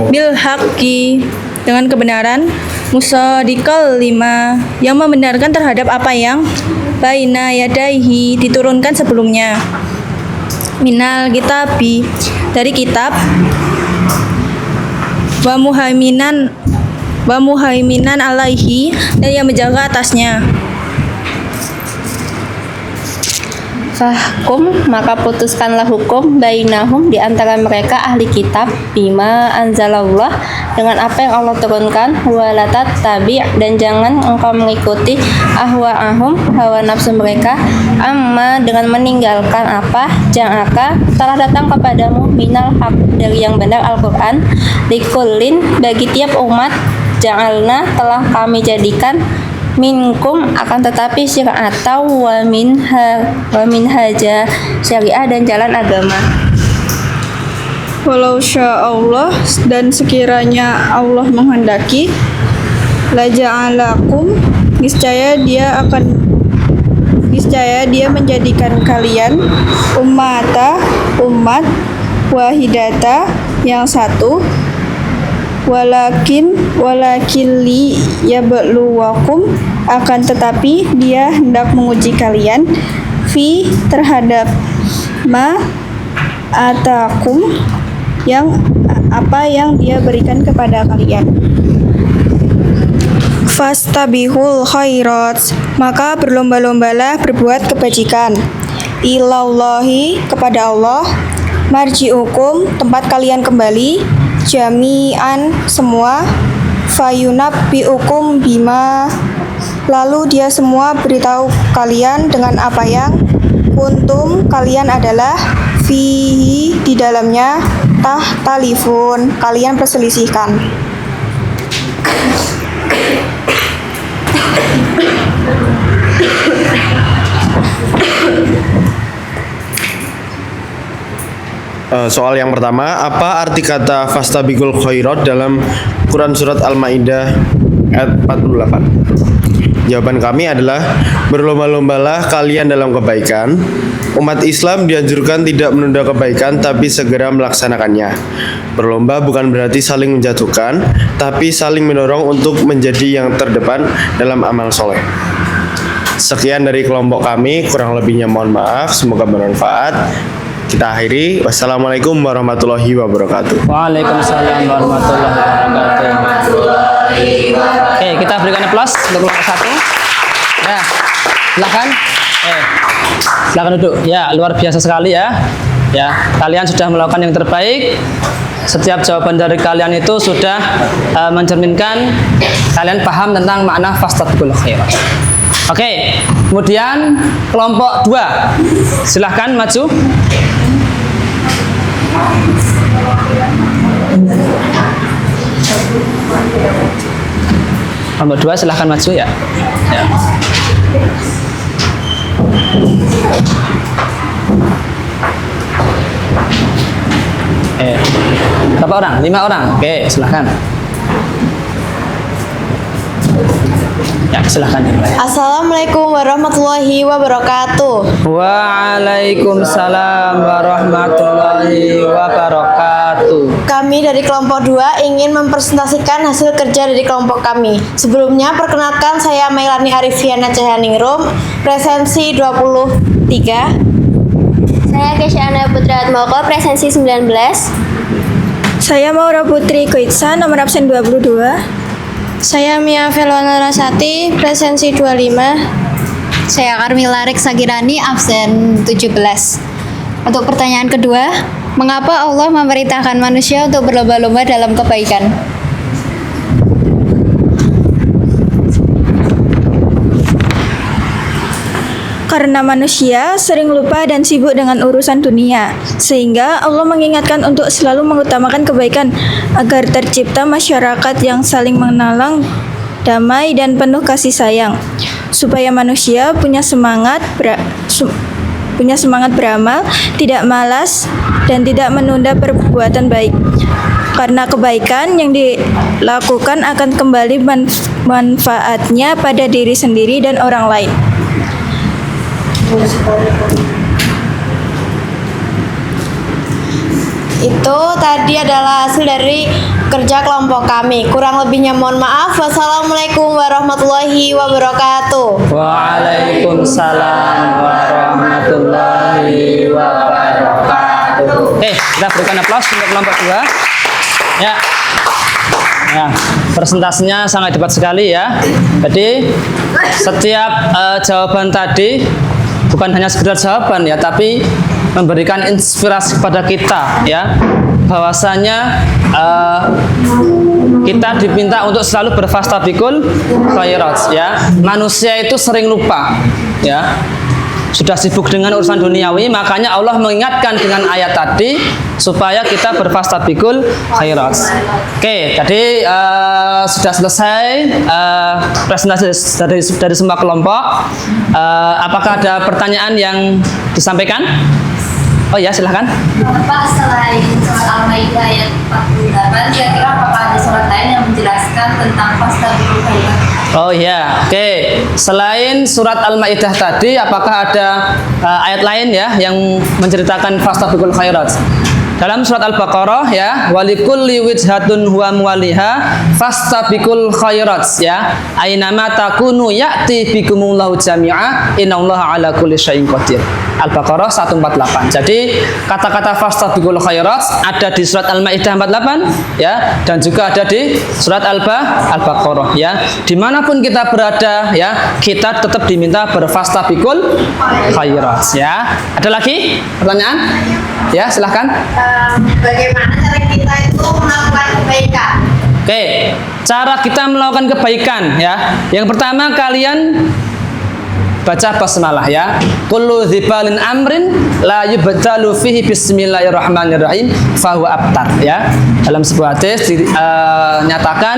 bil haqqi, dengan kebenaran, musaddiqal lima, yang membenarkan terhadap apa yang baina yadaihi diturunkan sebelumnya. Minal kitabi dari kitab, wa muhaiminan alaihi dan yang menjaga atasnya. Fahkum, maka putuskanlah hukum bainahum di antara mereka ahli kitab bima anzalallah dengan apa yang Allah turunkan, walatat tabi' dan jangan engkau mengikuti ahwa'ahum hawa nafsu mereka, amma dengan meninggalkan apa ja'aka telah datang kepadamu minal haq dari yang benar Al-Quran, likullin bagi tiap umat ja'alna telah kami jadikan minkum akan tetapi syari'ata wa minhaja syariah dan jalan agama. Walau Allah dan sekiranya Allah menghendaki, la ja'alakum, niscaya dia menjadikan kalian umat wahidata yang satu, walakin li yabluwakum, akan tetapi dia hendak menguji kalian fi terhadap ma atakum yang apa yang dia berikan kepada kalian. Fastabihul khairat, maka berlomba-lombalah berbuat kebajikan. Ilallahi, kepada Allah. Marji'ukum, tempat kalian kembali. Jami'an, semua. Fayunabbi'ukum bima, lalu dia semua beritahu kalian dengan apa yang kuntum kalian adalah fihi di dalamnya tahtalifun kalian perselisihkan. Soal yang pertama, apa arti kata fastabiqul khairat dalam Quran surat Al-Maidah ayat 48? Jawaban kami adalah berlomba-lombalah kalian dalam kebaikan. Umat Islam dianjurkan tidak menunda kebaikan tapi segera melaksanakannya. Berlomba bukan berarti saling menjatuhkan, tapi saling mendorong untuk menjadi yang terdepan dalam amal soleh. Sekian dari kelompok kami, kurang lebihnya mohon maaf, semoga bermanfaat. Kita akhiri. Wassalamualaikum warahmatullahi wabarakatuh. Waalaikumsalam warahmatullahi wabarakatuh. Oke, kita berikan aplaus untuk kelompok satu. Ya, silakan. Silakan duduk. Ya, luar biasa sekali ya. Ya, kalian sudah melakukan yang terbaik. Setiap jawaban dari kalian itu sudah mencerminkan kalian paham tentang makna fastabiqul khairat. Oke, kemudian kelompok 2. Silahkan maju. Kelompok 2 silahkan maju ya. Berapa orang? 5 orang. Oke, silahkan. Ya, silahkan. Assalamualaikum warahmatullahi wabarakatuh. Waalaikumsalam warahmatullahi wabarakatuh. Kami dari kelompok 2 ingin mempresentasikan hasil kerja dari kelompok kami. Sebelumnya, perkenalkan saya Mailani Arifiana Cahyaningrum, presensi 23. Saya Kesyana Putra Atmoko, presensi 19. Saya Maura Putri Koitsa, nomor absen 22. Saya Mia Velwana Rasati, presensi 25. Saya Karmila Reksagirani, absen 17. Untuk pertanyaan kedua, mengapa Allah memerintahkan manusia untuk berlomba-lomba dalam kebaikan? Karena manusia sering lupa dan sibuk dengan urusan dunia, sehingga Allah mengingatkan untuk selalu mengutamakan kebaikan agar tercipta masyarakat yang saling menolong, damai dan penuh kasih sayang, supaya manusia punya semangat beramal, tidak malas dan tidak menunda perbuatan baik. Karena kebaikan yang dilakukan akan kembali manfaatnya pada diri sendiri dan orang lain. Itu tadi adalah hasil dari kerja kelompok kami. Kurang lebihnya mohon maaf. Wassalamualaikum warahmatullahi wabarakatuh. Waalaikumsalam warahmatullahi wabarakatuh. Oke, kita berikan aplaus untuk kelompok 2. Ya. Ya, presentasinya sangat cepat sekali ya. Jadi setiap jawaban tadi bukan hanya sekedar jawaban ya, tapi memberikan inspirasi kepada kita ya, bahwasanya kita diminta untuk selalu berfastabiqul khairat ya. Manusia itu sering lupa ya, sudah sibuk dengan urusan duniawi, makanya Allah mengingatkan dengan ayat tadi supaya kita berfastabiqul khairat. Oke, tadi sudah selesai presentasi dari semua kelompok. Apakah ada pertanyaan yang disampaikan? Oh ya, silahkan. Pak, selain surat Al-Maidah ayat 48, kira-kira apakah ada surat lain yang menjelaskan tentang fastabiqul khairat? Oh ya, oke. Selain surat Al-Maidah tadi, apakah ada ayat lain ya yang menceritakan fastabiqul khairat? Dalam surat Al-Baqarah ya, walikulli wijhatun huwa muwaliha fastabiqul khairat ya. Ainama takunu ya'ti bikumullahu jami'a innallaha ala kulli syai'in qadir. Al-Baqarah 148. Jadi kata-kata fastabiqul khairat ada di surat Al-Maidah 48 ya, dan juga ada di surat Al-Baqarah ya. Dimanapun kita berada ya, kita tetap diminta berfastabiqul khairat ya. Ada lagi pertanyaan? Ya, silahkan. Bagaimana cara kita itu melakukan kebaikan? Oke, cara kita melakukan kebaikan ya. Yang pertama kalian baca basmalah ya. Kullu dzibalin amrin la yubtalu fihi bismillahirrahmanirrahim fahuwa abtar ya. Dalam sebuah hadis dinyatakan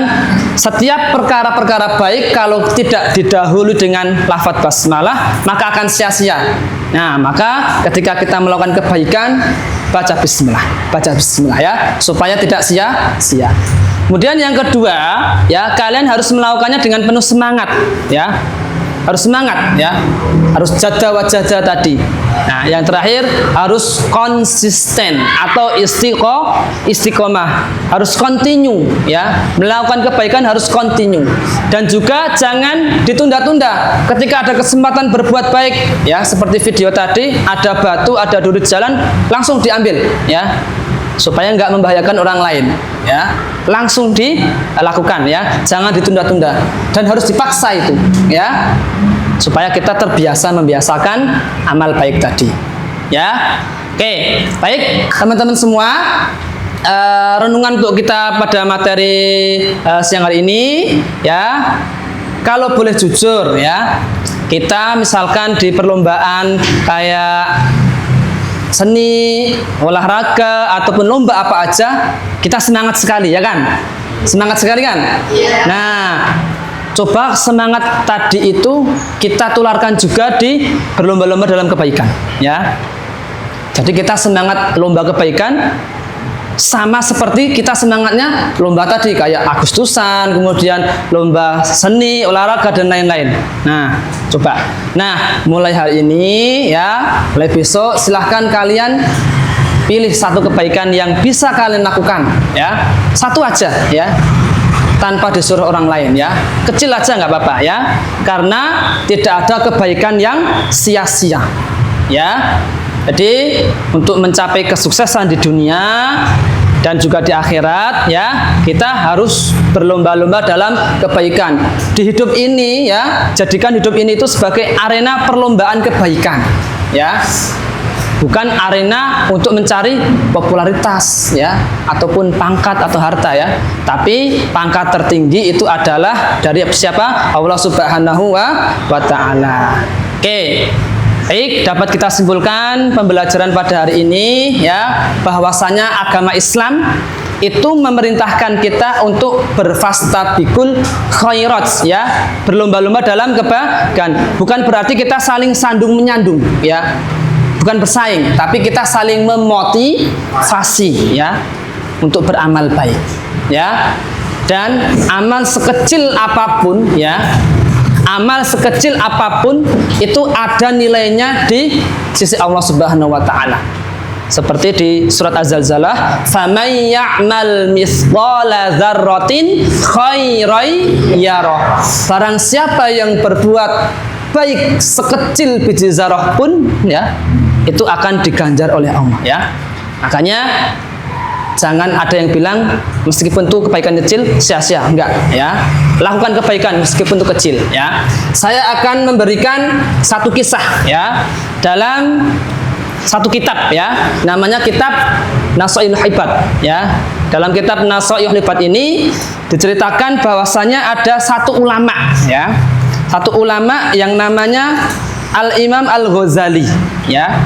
setiap perkara-perkara baik kalau tidak didahului dengan lafaz basmalah maka akan sia-sia. Nah, maka ketika kita melakukan kebaikan baca bismillah ya, supaya tidak sia-sia. Kemudian yang kedua ya, kalian harus melakukannya dengan penuh semangat ya. Harus semangat ya, harus jada wajada tadi. Nah, yang terakhir harus konsisten atau istiqomah, harus continue ya, melakukan kebaikan harus continue, dan juga jangan ditunda-tunda. Ketika ada kesempatan berbuat baik ya, seperti video tadi, ada batu, ada duri jalan, langsung diambil ya, supaya nggak membahayakan orang lain ya, langsung dilakukan ya, jangan ditunda-tunda, dan harus dipaksa itu ya, supaya kita terbiasa membiasakan amal baik tadi ya. Oke, baik teman-teman semua, renungan untuk kita pada materi siang hari ini ya. Kalau boleh jujur ya, kita misalkan di perlombaan kayak seni, olahraga, ataupun lomba apa aja, kita semangat sekali ya kan? Semangat sekali kan? Nah, coba semangat tadi itu kita tularkan juga di berlomba-lomba dalam kebaikan ya. Jadi kita semangat lomba kebaikan sama seperti kita semangatnya lomba tadi, kayak Agustusan, kemudian lomba seni, olahraga, dan lain-lain. Nah, coba. Nah, mulai hari ini ya, mulai besok silahkan kalian pilih satu kebaikan yang bisa kalian lakukan ya. Satu aja ya, tanpa disuruh orang lain ya. Kecil aja nggak apa-apa ya, karena tidak ada kebaikan yang sia-sia ya. Jadi untuk mencapai kesuksesan di dunia dan juga di akhirat ya, kita harus berlomba-lomba dalam kebaikan. Di hidup ini ya, jadikan hidup ini itu sebagai arena perlombaan kebaikan ya. Bukan arena untuk mencari popularitas ya, ataupun pangkat atau harta ya. Tapi pangkat tertinggi itu adalah dari siapa? Allah Subhanahu wa ta'ala. Oke. Baik, dapat kita simpulkan pembelajaran pada hari ini ya, bahwasanya agama Islam itu memerintahkan kita untuk berfastabiqul khairat ya, berlomba-lomba dalam kebaikan. Bukan berarti kita saling sandung menyandung ya, bukan bersaing, tapi kita saling memotivasi ya untuk beramal baik ya. Dan amal sekecil apapun ya, amal sekecil apapun itu ada nilainya di sisi Allah Subhanahu wa ta'ala Seperti di surat Az-Zalzalah, "Faman ya'mal mithqala dzarratin khairan yarah." Barang siapa yang berbuat baik sekecil biji zarah pun ya, itu akan diganjar oleh Allah ya. Makanya jangan ada yang bilang meskipun itu kebaikan kecil sia-sia, enggak ya. Lakukan kebaikan meskipun itu kecil ya. Saya akan memberikan satu kisah ya dalam satu kitab ya, namanya kitab Nasaihul Ibad ya. Dalam kitab Nasaihul Ibad ini diceritakan bahwasanya ada satu ulama ya. Satu ulama yang namanya Al-Imam Al-Ghazali ya.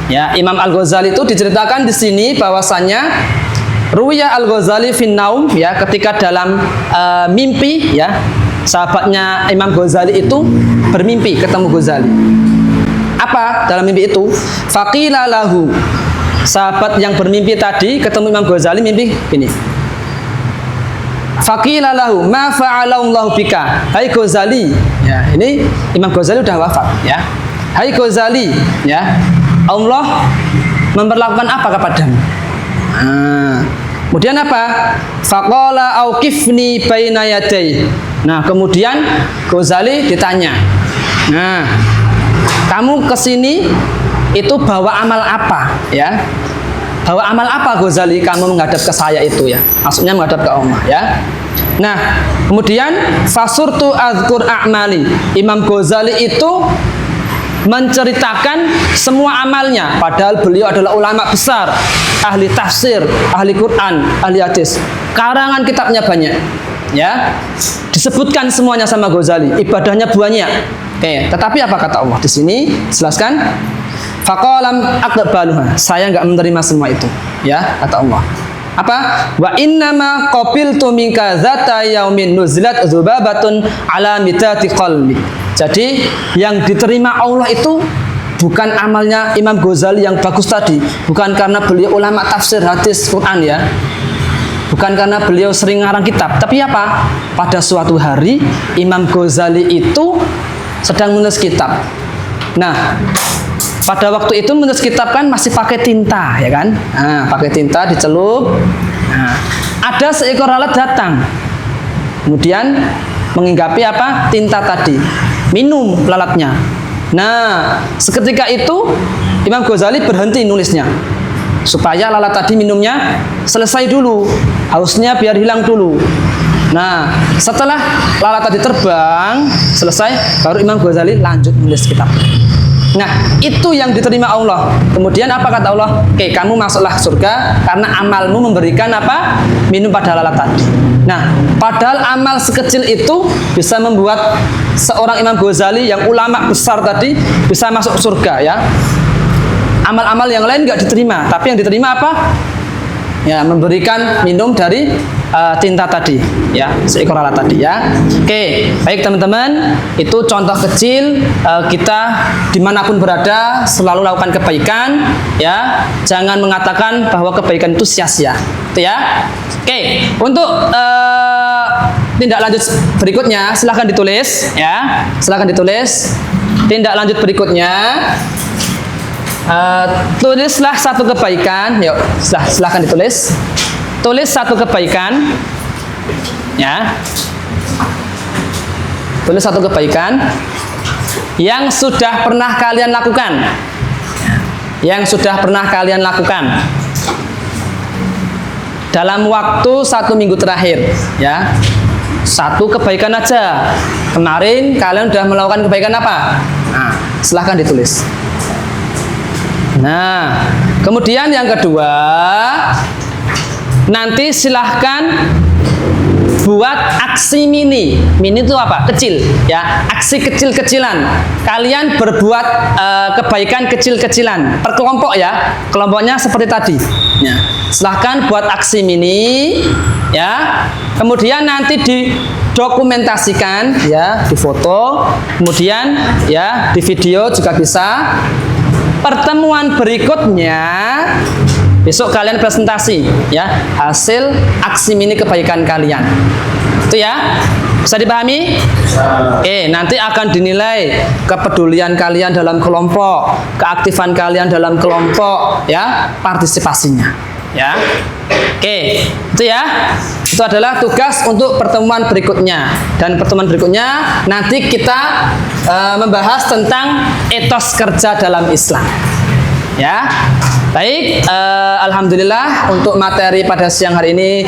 Ya, Imam Al-Ghazali itu diceritakan di sini bahwasanya Ruya Al-Ghazali fin naum ya, ketika dalam mimpi ya, sahabatnya Imam Ghazali itu bermimpi ketemu Ghazali. Apa dalam mimpi itu? Faqila lahu, sahabat yang bermimpi tadi ketemu Imam Ghazali mimpi ini. Faqila lahu ma fa'alallahu bika, hai Ghazali ya, ini Imam Ghazali udah wafat ya. Hai Ghazali ya, Allah memperlakukan apa kepadamu? Kemudian apa? Faqala auqifni baina yaday. Nah, kemudian Ghazali ditanya. Nah, kamu kesini itu bawa amal apa ya? Bawa amal apa Ghazali kamu menghadap ke saya itu ya? Maksudnya menghadap ke Allah ya. Nah, kemudian fasurtu azkur a'mali. Imam Ghazali itu menceritakan semua amalnya, padahal beliau adalah ulama besar, ahli tafsir, ahli Quran, ahli hadis. Karangan kitabnya banyak ya. Disebutkan semuanya sama Ghazali, ibadahnya banyak. Oke, tetapi apa kata Allah di sini? Jelaskan. Faqalam aqbaluha. Saya enggak menerima semua itu, ya, kata Allah. Apa? Wa innama qabiltu minka zata yaumin nuzilat dzubabatun ala mitati qalbi. Jadi yang diterima Allah itu bukan amalnya Imam Ghazali yang bagus tadi, bukan karena beliau ulama tafsir hadis Quran ya. Bukan karena beliau sering ngarang kitab, tapi apa? Pada suatu hari Imam Ghazali itu sedang menulis kitab. Nah, pada waktu itu menulis kitab kan masih pakai tinta, ya kan? Nah, pakai tinta dicelup. Nah, ada seekor lalat datang, kemudian menghinggapi apa? Tinta tadi, minum lalatnya. Nah, seketika itu Imam Ghazali berhenti nulisnya, supaya lalat tadi minumnya selesai dulu, hausnya biar hilang dulu. Nah, setelah lalat tadi terbang selesai, baru Imam Ghazali lanjut menulis kitab. Nah, itu yang diterima Allah. Kemudian apa kata Allah? Oke, kamu masuklah surga karena amalmu memberikan apa? Minum pada lalat tadi. Nah, padahal amal sekecil itu bisa membuat seorang Imam Ghazali yang ulama besar tadi bisa masuk surga ya. Amal-amal yang lain nggak diterima, tapi yang diterima apa? Ya, memberikan minum dari tinta tadi, ya, seekor lalat tadi ya. Oke, baik teman-teman, itu contoh kecil kita dimanapun berada selalu lakukan kebaikan, ya. Jangan mengatakan bahwa kebaikan itu sia-sia, itu ya. Oke, untuk tindak lanjut berikutnya silahkan ditulis, ya. Silahkan ditulis. Tindak lanjut berikutnya. Tulislah satu kebaikan, yuk silahkan ditulis. Tulis satu kebaikan, ya. Tulis satu kebaikan yang sudah pernah kalian lakukan, yang sudah pernah kalian lakukan dalam waktu 1 minggu terakhir, ya. Satu kebaikan aja. Kemarin kalian sudah melakukan kebaikan apa? Nah, silahkan ditulis. Nah, kemudian yang kedua, nanti silahkan buat aksi mini. Mini itu apa? Kecil, ya. Aksi kecil-kecilan. Kalian berbuat kebaikan kecil-kecilan per kelompok ya. Kelompoknya seperti tadi. Ya. Silahkan buat aksi mini, ya. Kemudian nanti didokumentasikan, ya, difoto. Kemudian, ya, di video juga bisa. Pertemuan berikutnya besok kalian presentasi ya hasil aksi mini kebaikan kalian. Itu ya. Bisa dipahami? Oke, nanti akan dinilai kepedulian kalian dalam kelompok, keaktifan kalian dalam kelompok, ya, partisipasinya, ya. Oke, itu ya. Itu adalah tugas untuk pertemuan berikutnya. Dan pertemuan berikutnya nanti kita membahas tentang etos kerja dalam Islam. Ya, baik. Alhamdulillah untuk materi pada siang hari ini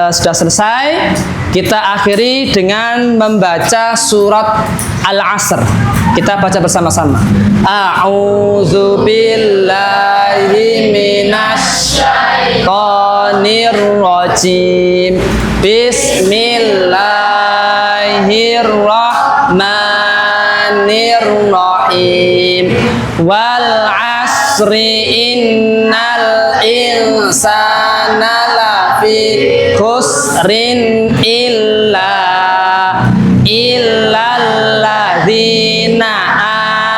sudah selesai. Kita akhiri dengan membaca surat Al-Asr. Kita baca bersama-sama. A'udzu billahi minasy syaithanir rajim. Bismillahirrahmanirrahim. Wal innal insana lafi khusrin illalladzina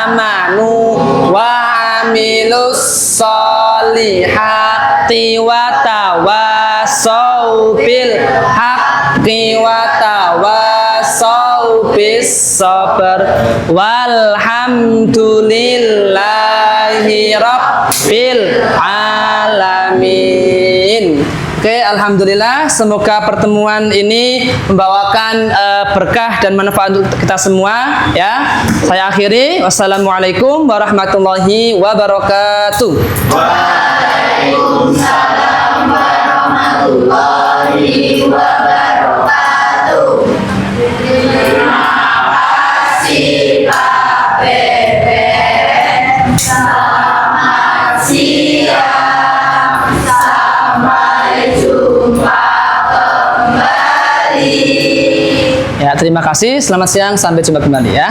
amanu wa amilus solihati wa tawasau bil haqqi wa tawasau bis sabr walhamdulillahi rabbil alamin. Oke, alhamdulillah. Semoga pertemuan ini membawakan berkah dan manfaat untuk kita semua. Ya, saya akhiri. Wassalamualaikum warahmatullahi wabarakatuh. Waalaikumsalam warahmatullahi wabarakatuh. Terima kasih Pak Pepen. Selamat siang. Sampai jumpa kembali. Ya, terima kasih. Selamat siang. Sampai jumpa kembali ya.